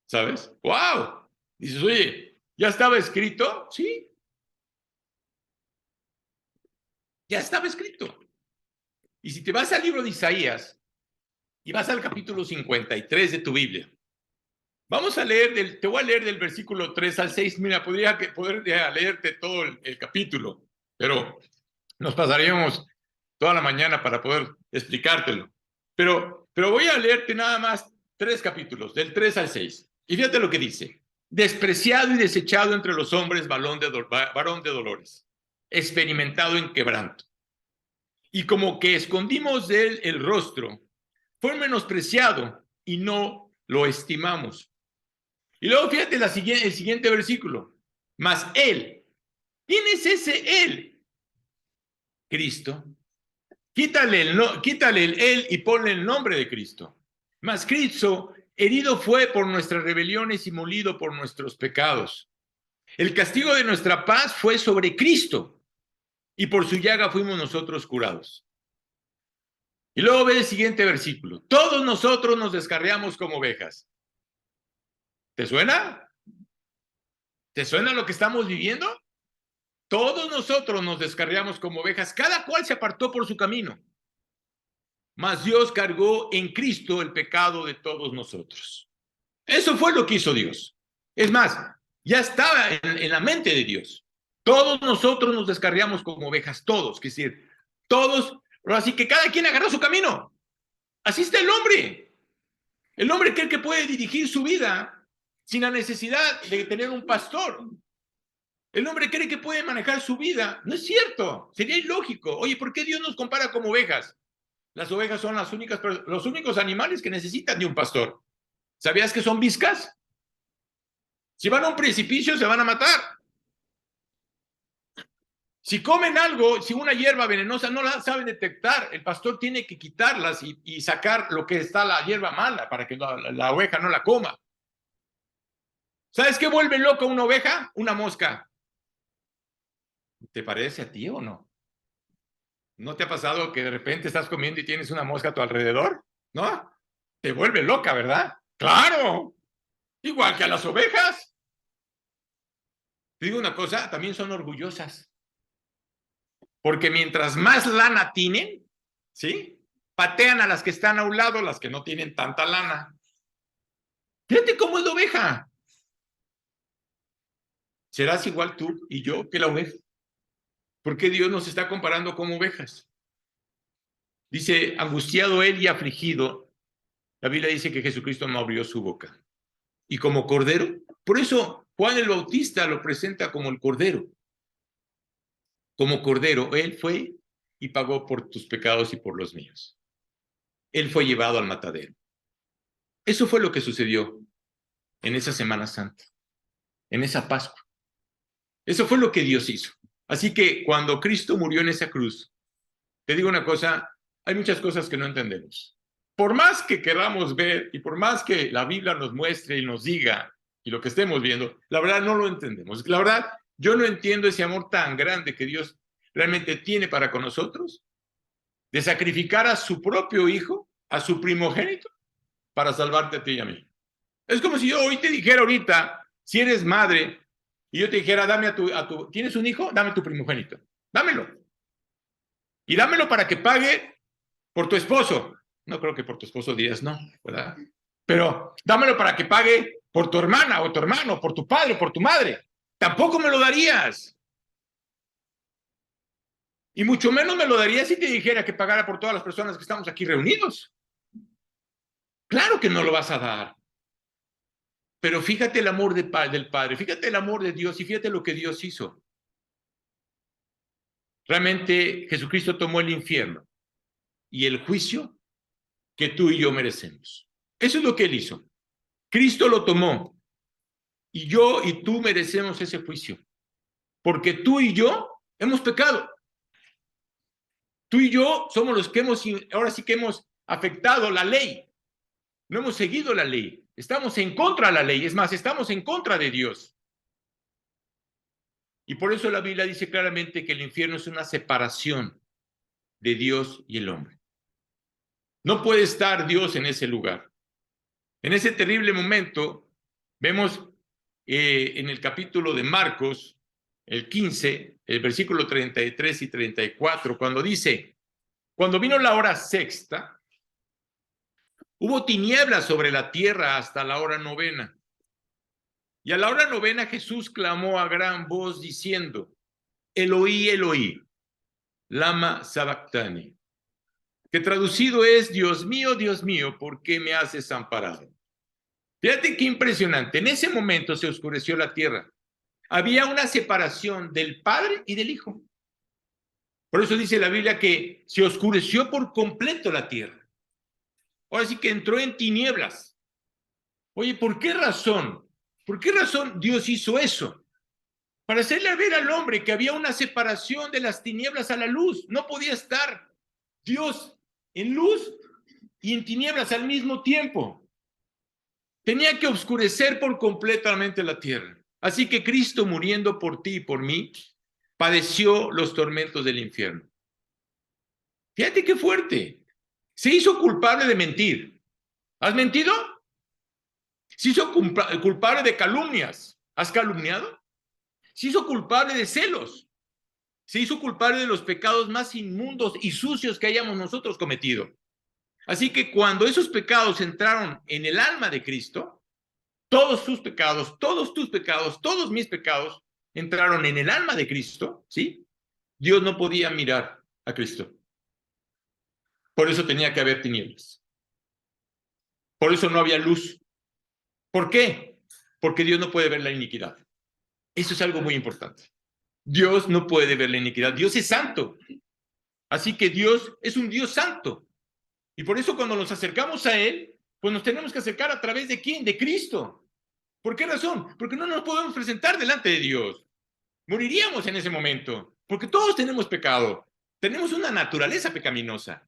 ¿Sabes? ¡Wow! Dices, oye, ¿ya estaba escrito? Sí. Ya estaba escrito. Y si te vas al libro de Isaías y vas al capítulo 53 de tu Biblia, vamos a leer, te voy a leer del versículo 3 al 6. Mira, podría leerte todo el capítulo, pero nos pasaríamos toda la mañana para poder explicártelo. Pero voy a leerte nada más 3 capítulos, del 3 al 6. Y fíjate lo que dice. Despreciado y desechado entre los hombres, varón de dolores, experimentado en quebranto. Y como que escondimos de él el rostro, fue menospreciado y no lo estimamos. Y luego fíjate el siguiente versículo. Mas él, ¿quién es ese él? Cristo. Quítale el él y ponle el nombre de Cristo. Mas Cristo herido fue por nuestras rebeliones y molido por nuestros pecados. El castigo de nuestra paz fue sobre Cristo. y por su llaga fuimos nosotros curados. Y luego ve el siguiente versículo. Todos nosotros nos descarriamos como ovejas. ¿Te suena? ¿Te suena lo que estamos viviendo? Todos nosotros nos descarriamos como ovejas, cada cual se apartó por su camino. Mas Dios cargó en Cristo el pecado de todos nosotros. Eso fue lo que hizo Dios. Es más, ya estaba en la mente de Dios. Todos nosotros nos descarriamos como ovejas, todos, es decir, todos, así que cada quien agarró su camino. Así está el hombre. El hombre cree que puede dirigir su vida sin la necesidad de tener un pastor. El hombre cree que puede manejar su vida. No es cierto, sería ilógico. Oye, ¿por qué Dios nos compara como ovejas? Las ovejas son los únicos animales que necesitan de un pastor. ¿Sabías que son viscas? Si van a un precipicio se van a matar. Si comen algo, si una hierba venenosa no la saben detectar, el pastor tiene que quitarlas y sacar lo que está la hierba mala para que la oveja no la coma. ¿Sabes qué vuelve loca una oveja? Una mosca. ¿Te parece a ti o no? ¿No te ha pasado que de repente estás comiendo y tienes una mosca a tu alrededor? ¿No? Te vuelve loca, ¿verdad? ¡Claro! Igual que a las ovejas. Te digo una cosa, también son orgullosas. Porque mientras más lana tienen, ¿sí? Patean a las que están a un lado, las que no tienen tanta lana. Fíjate cómo es la oveja. ¿Serás igual tú y yo que la oveja? ¿Por qué Dios nos está comparando como ovejas? Dice, angustiado él y afligido. La Biblia dice que Jesucristo no abrió su boca. Y como cordero, por eso Juan el Bautista lo presenta como el cordero. Como cordero, él fue y pagó por tus pecados y por los míos. Él fue llevado al matadero. Eso fue lo que sucedió en esa Semana Santa, en esa Pascua. Eso fue lo que Dios hizo. Así que cuando Cristo murió en esa cruz, te digo una cosa, hay muchas cosas que no entendemos. Por más que queramos ver y por más que la Biblia nos muestre y nos diga y lo que estemos viendo, la verdad no lo entendemos. La verdad, yo no entiendo ese amor tan grande que Dios realmente tiene para con nosotros, de sacrificar a su propio hijo, a su primogénito, para salvarte a ti y a mí. Es como si yo hoy te dijera ahorita, si eres madre, y yo te dijera, dame ¿tienes un hijo? Dame tu primogénito. Dámelo. Y dámelo para que pague por tu esposo. No creo que por tu esposo digas no, ¿verdad? Pero dámelo para que pague por tu hermana o tu hermano, por tu padre, por tu madre. Tampoco me lo darías. Y mucho menos me lo darías si te dijera que pagara por todas las personas que estamos aquí reunidos. Claro que no lo vas a dar. Pero fíjate el amor del Padre, fíjate el amor de Dios y fíjate lo que Dios hizo. Realmente Jesucristo tomó el infierno y el juicio que tú y yo merecemos. Eso es lo que Él hizo. Cristo lo tomó y yo y tú merecemos ese juicio. Porque tú y yo hemos pecado. Tú y yo somos los que ahora sí que hemos afectado la ley. No hemos seguido la ley. Estamos en contra de la ley. Es más, estamos en contra de Dios. Y por eso la Biblia dice claramente que el infierno es una separación de Dios y el hombre. No puede estar Dios en ese lugar. En ese terrible momento, vemos en el capítulo de Marcos, el 15, el versículo 33 y 34, cuando dice, cuando vino la hora sexta, hubo tinieblas sobre la tierra hasta la hora novena. Y a la hora novena Jesús clamó a gran voz diciendo, Eloí, Eloí, lama sabactani, que traducido es, Dios mío, ¿por qué me has desamparado? Fíjate qué impresionante. En ese momento se oscureció la tierra. Había una separación del Padre y del Hijo. Por eso dice la Biblia que se oscureció por completo la tierra. Ahora sí que entró en tinieblas. Oye, ¿por qué razón? ¿Por qué razón Dios hizo eso? Para hacerle ver al hombre que había una separación de las tinieblas a la luz. No podía estar Dios en luz y en tinieblas al mismo tiempo. Tenía que oscurecer por completamente la tierra. Así que Cristo muriendo por ti y por mí, padeció los tormentos del infierno. Fíjate qué fuerte. Se hizo culpable de mentir. ¿Has mentido? Se hizo culpable de calumnias. ¿Has calumniado? Se hizo culpable de celos. Se hizo culpable de los pecados más inmundos y sucios que hayamos nosotros cometido. Así que cuando esos pecados entraron en el alma de Cristo, todos sus pecados, todos tus pecados, todos mis pecados entraron en el alma de Cristo, ¿sí? Dios no podía mirar a Cristo. Por eso tenía que haber tinieblas. Por eso no había luz. ¿Por qué? Porque Dios no puede ver la iniquidad. Eso es algo muy importante. Dios no puede ver la iniquidad. Dios es santo. Así que Dios es un Dios santo. Y por eso cuando nos acercamos a Él, pues nos tenemos que acercar a través de ¿quién? De Cristo. ¿Por qué razón? Porque no nos podemos presentar delante de Dios. Moriríamos en ese momento. Porque todos tenemos pecado. Tenemos una naturaleza pecaminosa.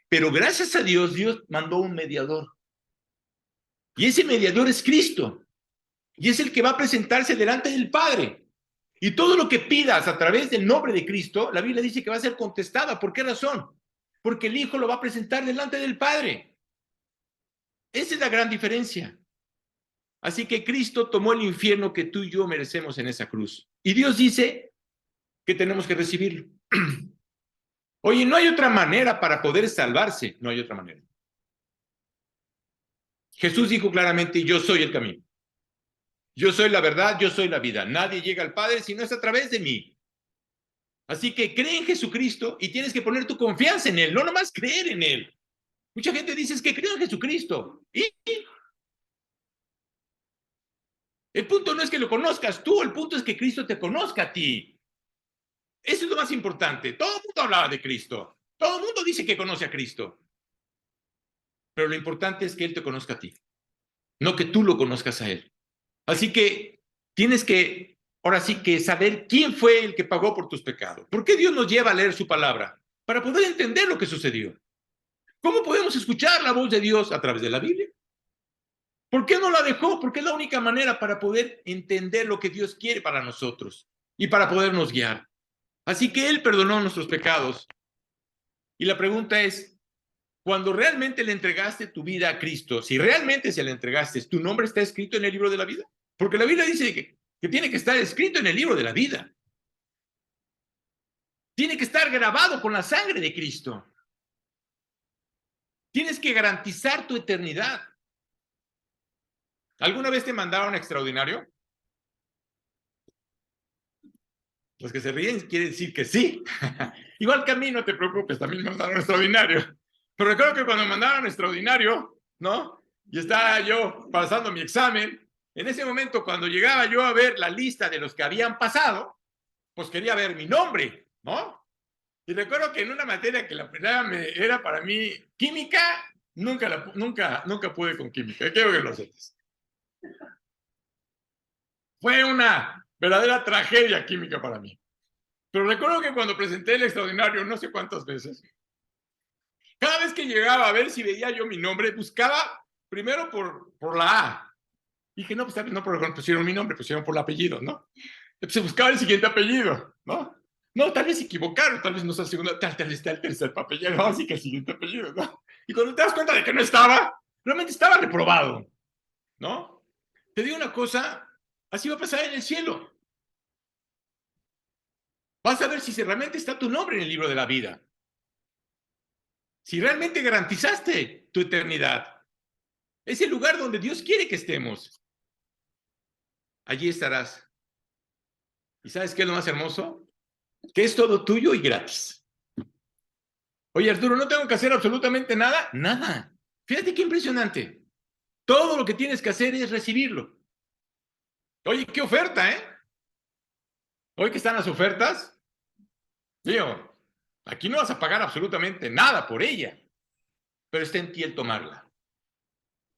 Pero gracias a Dios, Dios mandó un mediador. Y ese mediador es Cristo. Y es el que va a presentarse delante del Padre. Y todo lo que pidas a través del nombre de Cristo, la Biblia dice que va a ser contestada. ¿Por qué razón? Porque el Hijo lo va a presentar delante del Padre. Esa es la gran diferencia. Así que Cristo tomó el infierno que tú y yo merecemos en esa cruz. Y Dios dice que tenemos que recibirlo. Oye, no hay otra manera para poder salvarse. No hay otra manera. Jesús dijo claramente, yo soy el camino. Yo soy la verdad, yo soy la vida. Nadie llega al Padre si no es a través de mí. Así que cree en Jesucristo y tienes que poner tu confianza en Él, no nomás creer en Él. Mucha gente dice es que creo en Jesucristo. ¿Y? El punto no es que lo conozcas tú, el punto es que Cristo te conozca a ti. Eso es lo más importante. Todo el mundo hablaba de Cristo. Todo el mundo dice que conoce a Cristo. Pero lo importante es que Él te conozca a ti, no que tú lo conozcas a Él. Así que tienes que, ahora sí que saber quién fue el que pagó por tus pecados. ¿Por qué Dios nos lleva a leer su palabra? Para poder entender lo que sucedió. ¿Cómo podemos escuchar la voz de Dios a través de la Biblia? ¿Por qué no la dejó? Porque es la única manera para poder entender lo que Dios quiere para nosotros y para podernos guiar. Así que Él perdonó nuestros pecados. Y la pregunta es, cuando realmente le entregaste tu vida a Cristo, si realmente se le entregaste, ¿tu nombre está escrito en el libro de la vida? Porque la Biblia dice que tiene que estar escrito en el libro de la vida. Tiene que estar grabado con la sangre de Cristo. Tienes que garantizar tu eternidad. ¿Alguna vez te mandaron extraordinario? Los que se ríen quiere decir que sí. Igual que a mí, no te preocupes, también me mandaron extraordinario. Pero recuerdo que cuando me mandaron extraordinario, ¿no? Y estaba yo pasando mi examen, en ese momento cuando llegaba yo a ver la lista de los que habían pasado, pues quería ver mi nombre, ¿no? Y recuerdo que en una materia que la primera era para mí química, nunca pude con química, quiero que lo sepas. Fue una verdadera tragedia química para mí. Pero recuerdo que cuando presenté el extraordinario, no sé cuántas veces, cada vez que llegaba a ver si veía yo mi nombre, buscaba primero por la A. Dije, no, pues tal vez no pusieron mi nombre, pusieron por el apellido, ¿no? Entonces buscaba el siguiente apellido, ¿no? No, tal vez se equivocaron, tal vez no está el segundo, tal vez está el tercer apellido, no, así que el siguiente apellido, ¿no? Y cuando te das cuenta de que no estaba, realmente estaba reprobado, ¿no? Te digo una cosa, así va a pasar en el cielo. Vas a ver si realmente está tu nombre en el libro de la vida. Si realmente garantizaste tu eternidad. Es el lugar donde Dios quiere que estemos. Allí estarás. ¿Y sabes qué es lo más hermoso? Que es todo tuyo y gratis. Oye, Arturo, ¿no tengo que hacer absolutamente nada? Nada. Fíjate qué impresionante. Todo lo que tienes que hacer es recibirlo. Oye, qué oferta, ¿eh? Hoy que están las ofertas, digo, aquí no vas a pagar absolutamente nada por ella, pero está en ti el tomarla.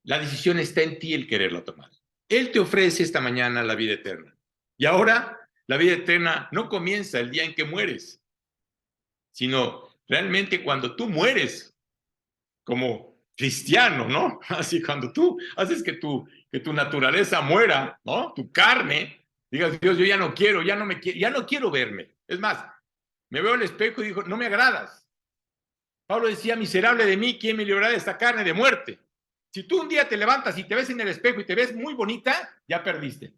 La decisión está en ti el quererla tomar. Él te ofrece esta mañana la vida eterna. Y ahora, la vida eterna no comienza el día en que mueres, sino realmente cuando tú mueres como cristiano, ¿no? Así cuando tú haces que tu naturaleza muera, ¿no? Tu carne, digas, Dios, yo ya no quiero, ya no quiero verme. Es más, me veo al espejo y digo, no me agradas. Pablo decía, miserable de mí, ¿quién me librará de esta carne de muerte? Si tú un día te levantas y te ves en el espejo y te ves muy bonita, ya perdiste.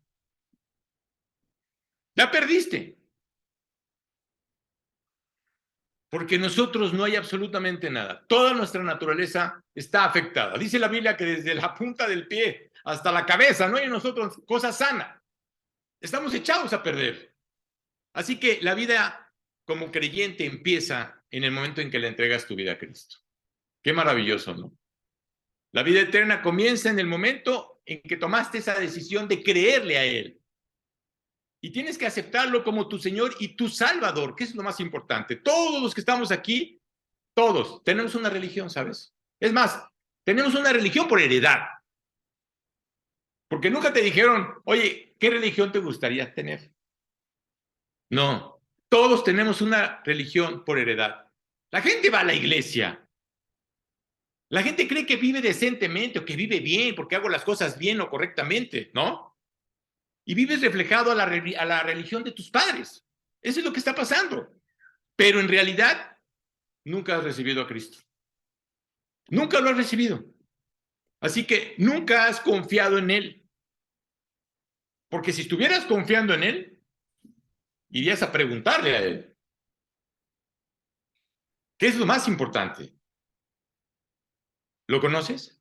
Ya perdiste. Porque nosotros no hay absolutamente nada. Toda nuestra naturaleza está afectada. Dice la Biblia que desde la punta del pie hasta la cabeza no hay en nosotros cosa sana. Estamos echados a perder. Así que la vida como creyente empieza en el momento en que le entregas tu vida a Cristo. Qué maravilloso, ¿no? La vida eterna comienza en el momento en que tomaste esa decisión de creerle a Él. Y tienes que aceptarlo como tu Señor y tu Salvador, que es lo más importante. Todos los que estamos aquí, todos, tenemos una religión, ¿sabes? Es más, tenemos una religión por heredad. Porque nunca te dijeron, oye, ¿qué religión te gustaría tener? No, todos tenemos una religión por heredad. La gente va a la iglesia. La gente cree que vive decentemente o que vive bien porque hago las cosas bien o correctamente, ¿no? Y vives reflejado a la religión de tus padres. Eso es lo que está pasando. Pero en realidad, nunca has recibido a Cristo. Nunca lo has recibido. Así que nunca has confiado en Él. Porque si estuvieras confiando en Él, irías a preguntarle a Él. ¿Qué es lo más importante? ¿Lo conoces?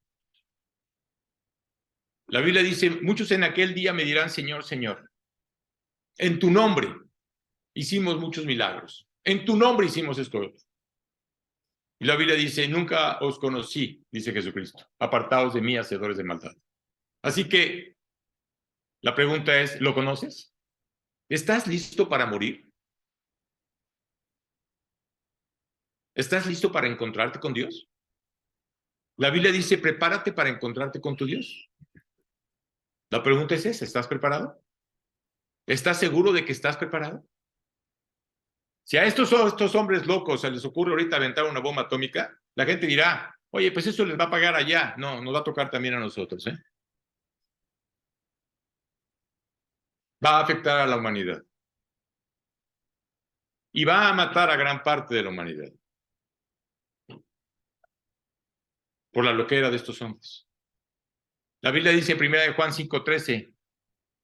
La Biblia dice, muchos en aquel día me dirán, Señor, Señor, en tu nombre hicimos muchos milagros. En tu nombre hicimos esto. Y la Biblia dice, nunca os conocí, dice Jesucristo, apartaos de mí, hacedores de maldad. Así que la pregunta es, ¿lo conoces? ¿Estás listo para morir? ¿Estás listo para encontrarte con Dios? La Biblia dice, prepárate para encontrarte con tu Dios. La pregunta es esa, ¿estás preparado? ¿Estás seguro de que estás preparado? Si a estos hombres locos se les ocurre ahorita aventar una bomba atómica, la gente dirá, oye, pues eso les va a pagar allá. No, nos va a tocar también a nosotros, ¿eh? Va a afectar a la humanidad. Y va a matar a gran parte de la humanidad. Por la loquera de estos hombres. La Biblia dice en 1 Juan 5:13,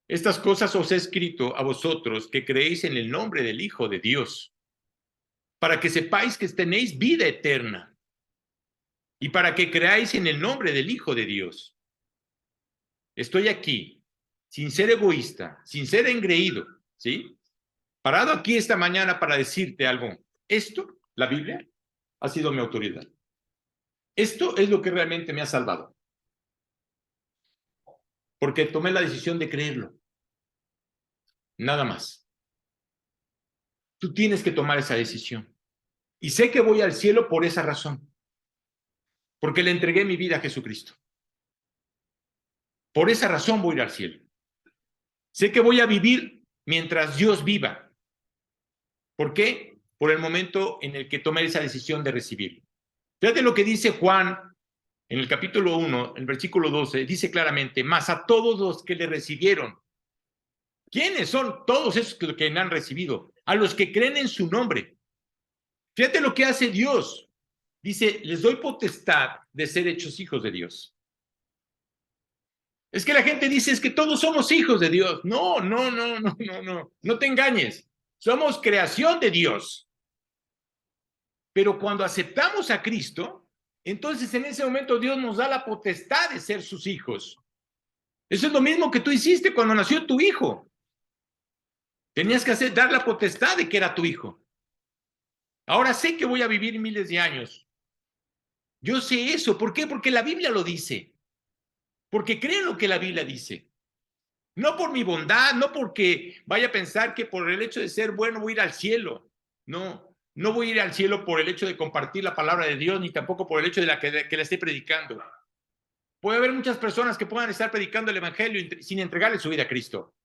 estas cosas os he escrito a vosotros que creéis en el nombre del Hijo de Dios, para que sepáis que tenéis vida eterna y para que creáis en el nombre del Hijo de Dios. Estoy aquí, sin ser egoísta, sin ser engreído, ¿sí? Parado aquí esta mañana para decirte algo. Esto, la Biblia, ha sido mi autoridad. Esto es lo que realmente me ha salvado. Porque tomé la decisión de creerlo. Nada más. Tú tienes que tomar esa decisión. Y sé que voy al cielo por esa razón. Porque le entregué mi vida a Jesucristo. Por esa razón voy a ir al cielo. Sé que voy a vivir mientras Dios viva. ¿Por qué? Por el momento en el que tomé esa decisión de recibirlo. Fíjate lo que dice Juan en el capítulo 1, el versículo 12, dice claramente, mas a todos los que le recibieron. ¿Quiénes son todos esos que han recibido? A los que creen en su nombre. Fíjate lo que hace Dios. Dice, les doy potestad de ser hechos hijos de Dios. Es que la gente dice, es que todos somos hijos de Dios. No, no, no, no, no, no. No te engañes. Somos creación de Dios. Pero cuando aceptamos a Cristo, entonces en ese momento Dios nos da la potestad de ser sus hijos. Eso es lo mismo que tú hiciste cuando nació tu hijo. Tenías que dar la potestad de que era tu hijo. Ahora sé que voy a vivir miles de años. Yo sé eso. ¿Por qué? Porque la Biblia lo dice. Porque creo lo que la Biblia dice. No por mi bondad, no porque vaya a pensar que por el hecho de ser bueno voy a ir al cielo. No, no voy a ir al cielo por el hecho de compartir la palabra de Dios, ni tampoco por el hecho de que la esté predicando. Puede haber muchas personas que puedan estar predicando el evangelio sin entregarle su vida a Cristo.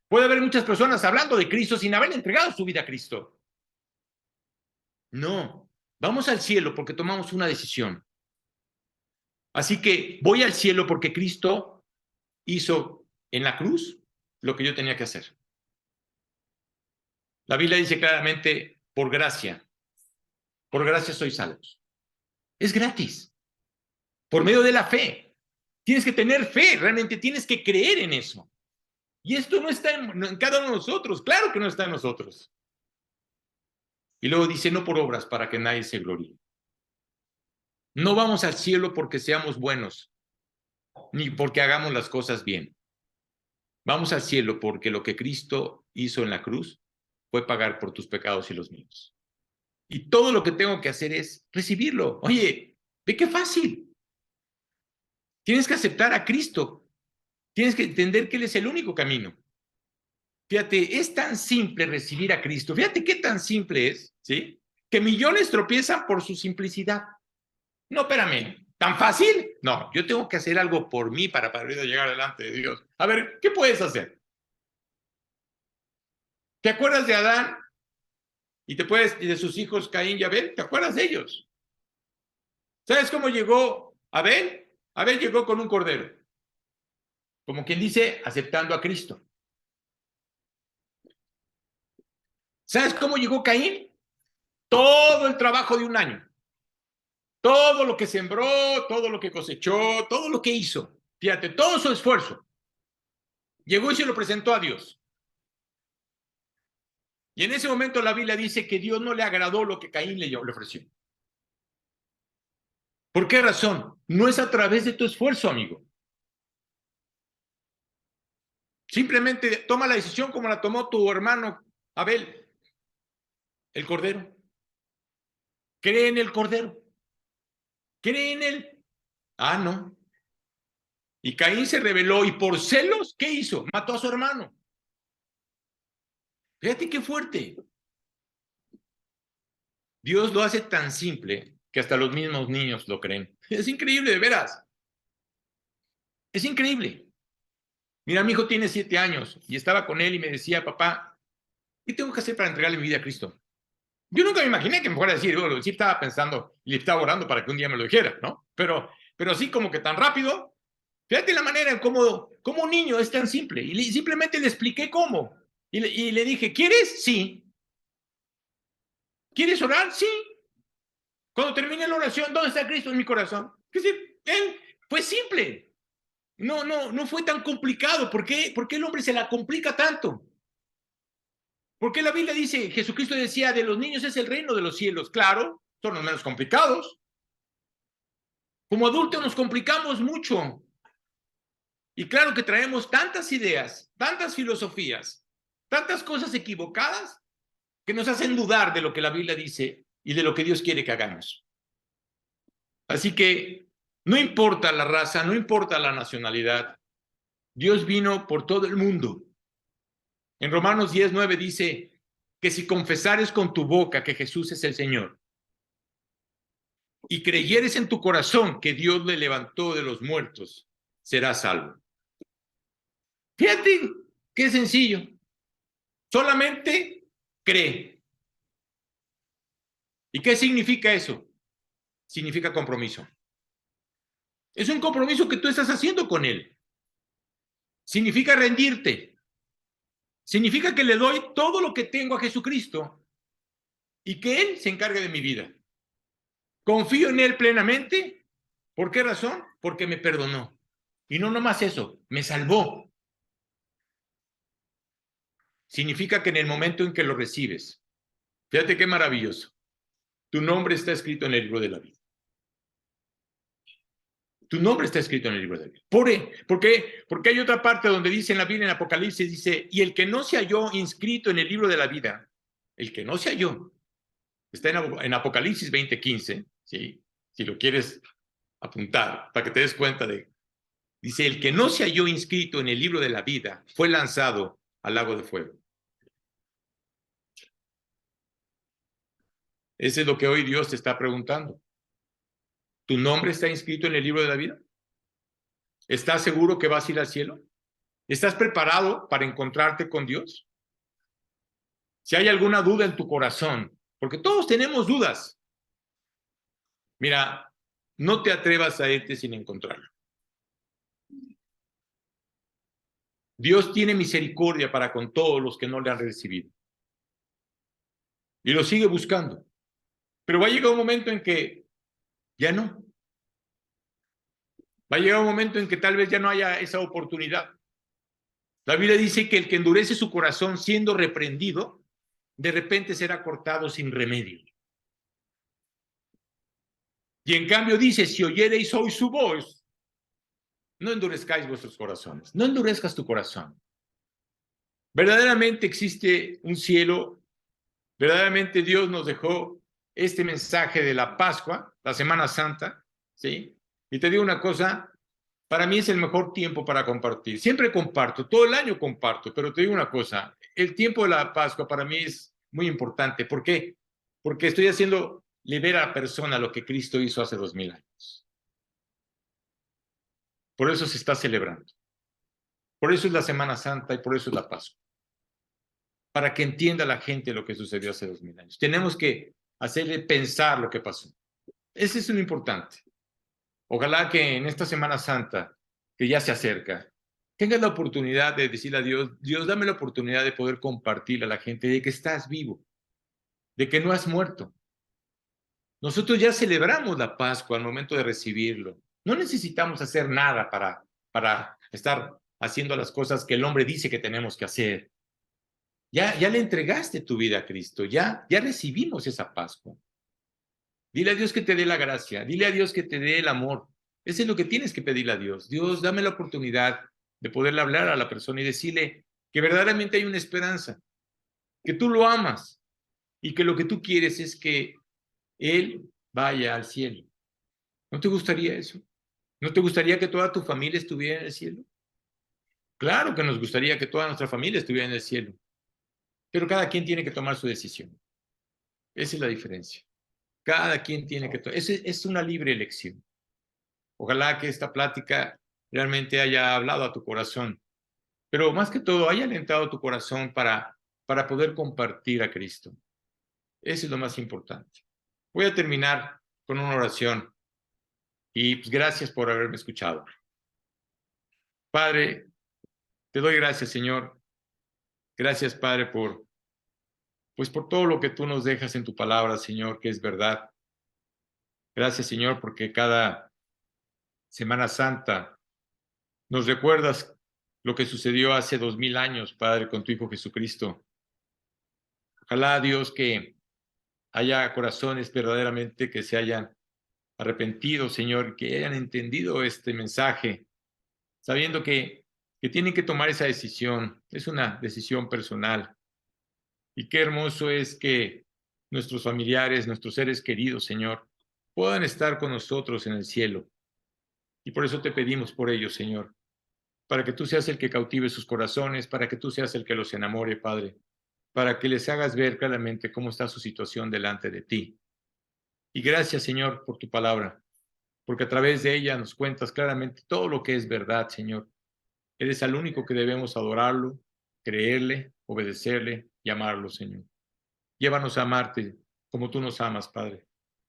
Puede haber muchas personas hablando de Cristo sin haberle entregado su vida a Cristo. No, vamos al cielo porque tomamos una decisión. Así que voy al cielo porque Cristo hizo en la cruz lo que yo tenía que hacer. La Biblia dice claramente, por gracia sois salvos. Es gratis, por medio de la fe. Tienes que tener fe, realmente tienes que creer en eso. Y esto no está en cada uno de nosotros, claro que no está en nosotros. Y luego dice, no por obras para que nadie se gloríe. No vamos al cielo porque seamos buenos, ni porque hagamos las cosas bien. Vamos al cielo porque lo que Cristo hizo en la cruz fue pagar por tus pecados y los míos. Y todo lo que tengo que hacer es recibirlo. Oye, ve qué fácil. Tienes que aceptar a Cristo. Tienes que entender que Él es el único camino. Fíjate, es tan simple recibir a Cristo. Fíjate qué tan simple es, ¿sí? Que millones tropiezan por su simplicidad. No, espérame, ¿tan fácil? No, yo tengo que hacer algo por mí para poder llegar delante de Dios. A ver, ¿qué puedes hacer? ¿Te acuerdas de Adán y de sus hijos Caín y Abel? ¿Te acuerdas de ellos? ¿Sabes cómo llegó Abel? Abel llegó con un cordero, como quien dice, aceptando a Cristo. ¿Sabes cómo llegó Caín? Todo el trabajo de un año. Todo lo que sembró, todo lo que cosechó, todo lo que hizo. Fíjate, todo su esfuerzo. Llegó y se lo presentó a Dios. Y en ese momento la Biblia dice que Dios no le agradó lo que Caín le ofreció. ¿Por qué razón? No es a través de tu esfuerzo, amigo. Simplemente toma la decisión como la tomó tu hermano Abel, el cordero. Cree en el cordero. Cree en él. Ah, no. Y Caín se rebeló y por celos, ¿qué hizo? Mató a su hermano. Fíjate qué fuerte. Dios lo hace tan simple que hasta los mismos niños lo creen. Es increíble, de veras. Es increíble. Mira, mi hijo tiene 7 años y estaba con él y me decía, papá, ¿qué tengo que hacer para entregarle mi vida a Cristo? Yo nunca me imaginé que me fuera a decir, bueno, sí estaba pensando y estaba orando para que un día me lo dijera, ¿no? Pero así como que tan rápido, fíjate la manera en cómo un niño es tan simple. Y simplemente le expliqué cómo. Y le dije, ¿quieres? Sí. ¿Quieres orar? Sí. Cuando termine la oración, ¿dónde está Cristo en mi corazón? Que sí, él fue simple. No fue tan complicado. ¿Por qué el hombre se la complica tanto? Porque la Biblia dice, Jesucristo decía, de los niños es el reino de los cielos. Claro, son los menos complicados. Como adultos nos complicamos mucho. Y claro que traemos tantas ideas, tantas filosofías, tantas cosas equivocadas que nos hacen dudar de lo que la Biblia dice y de lo que Dios quiere que hagamos. Así que no importa la raza, no importa la nacionalidad, Dios vino por todo el mundo. En Romanos 10:9 dice que si confesares con tu boca que Jesús es el Señor y creyeres en tu corazón que Dios le levantó de los muertos, serás salvo. Fíjate qué sencillo. Solamente cree. ¿Y qué significa eso? Significa compromiso. Es un compromiso que tú estás haciendo con Él. Significa rendirte. Significa que le doy todo lo que tengo a Jesucristo y que Él se encargue de mi vida. Confío en Él plenamente. ¿Por qué razón? Porque me perdonó. Y no nomás eso, me salvó. Significa que en el momento en que lo recibes, fíjate qué maravilloso, tu nombre está escrito en el libro de la vida. Tu nombre está escrito en el libro de la vida. ¿Por qué? Porque hay otra parte donde dice en la Biblia, en Apocalipsis, dice, y el que no se halló inscrito en el libro de la vida, el que no se halló, está en Apocalipsis 20:15, ¿sí? Si lo quieres apuntar, para que te des cuenta de, dice, el que no se halló inscrito en el libro de la vida, fue lanzado al lago de fuego. Eso es lo que hoy Dios te está preguntando. ¿Tu nombre está inscrito en el libro de la vida? ¿Estás seguro que vas a ir al cielo? ¿Estás preparado para encontrarte con Dios? Si hay alguna duda en tu corazón, porque todos tenemos dudas, mira, no te atrevas a irte sin encontrarlo. Dios tiene misericordia para con todos los que no le han recibido. y lo sigue buscando. Pero va a llegar un momento en que ya no. Va a llegar un momento en que tal vez ya no haya esa oportunidad. La Biblia dice que el que endurece su corazón siendo reprendido, de repente será cortado sin remedio. Y en cambio dice, si oyereis hoy su voz, no endurezcáis vuestros corazones. No endurezcas tu corazón. Verdaderamente existe un cielo. Verdaderamente Dios nos dejó este mensaje de la Pascua, la Semana Santa, ¿sí? Y te digo una cosa, para mí es el mejor tiempo para compartir. Siempre comparto, todo el año comparto, pero te digo una cosa, el tiempo de la Pascua para mí es muy importante. ¿Por qué? Porque estoy haciendo ver a la persona lo que Cristo hizo hace 2000 años. Por eso se está celebrando. Por eso es la Semana Santa y por eso es la Pascua. Para que entienda la gente lo que sucedió hace 2000 años. Tenemos que hacerle pensar lo que pasó. Ese es lo importante. Ojalá que en esta Semana Santa, que ya se acerca, tengas la oportunidad de decirle a Dios, Dios, dame la oportunidad de poder compartirle a la gente de que estás vivo, de que no has muerto. Nosotros ya celebramos la Pascua al momento de recibirlo. No necesitamos hacer nada para estar haciendo las cosas que el hombre dice que tenemos que hacer. Ya le entregaste tu vida a Cristo, ya recibimos esa Pascua. Dile a Dios que te dé la gracia, dile a Dios que te dé el amor. Eso es lo que tienes que pedirle a Dios. Dios, dame la oportunidad de poderle hablar a la persona y decirle que verdaderamente hay una esperanza, que tú lo amas y que lo que tú quieres es que Él vaya al cielo. ¿No te gustaría eso? ¿No te gustaría que toda tu familia estuviera en el cielo? Claro que nos gustaría que toda nuestra familia estuviera en el cielo, pero cada quien tiene que tomar su decisión. Esa es la diferencia. Cada quien tiene que tomar. Es una libre elección. Ojalá que esta plática realmente haya hablado a tu corazón, pero más que todo haya alentado tu corazón para poder compartir a Cristo. Eso es lo más importante. Voy a terminar con una oración y pues, gracias por haberme escuchado. Padre, te doy gracias, Señor. Gracias, Padre, por todo lo que tú nos dejas en tu palabra, Señor, que es verdad. Gracias, Señor, porque cada Semana Santa nos recuerdas lo que sucedió hace 2000 años, Padre, con tu Hijo Jesucristo. Ojalá, Dios, que haya corazones verdaderamente que se hayan arrepentido, Señor, que hayan entendido este mensaje, sabiendo que tienen que tomar esa decisión. Es una decisión personal. Y qué hermoso es que nuestros familiares, nuestros seres queridos, Señor, puedan estar con nosotros en el cielo. Y por eso te pedimos por ellos, Señor, para que tú seas el que cautive sus corazones, para que tú seas el que los enamore, Padre, para que les hagas ver claramente cómo está su situación delante de ti. Y gracias, Señor, por tu palabra, porque a través de ella nos cuentas claramente todo lo que es verdad, Señor. Eres al único que debemos adorarlo, creerle, obedecerle y amarlo, Señor. Llévanos a amarte como tú nos amas, Padre.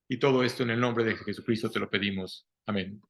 Y todo esto en el nombre de Jesucristo te lo pedimos. Amén.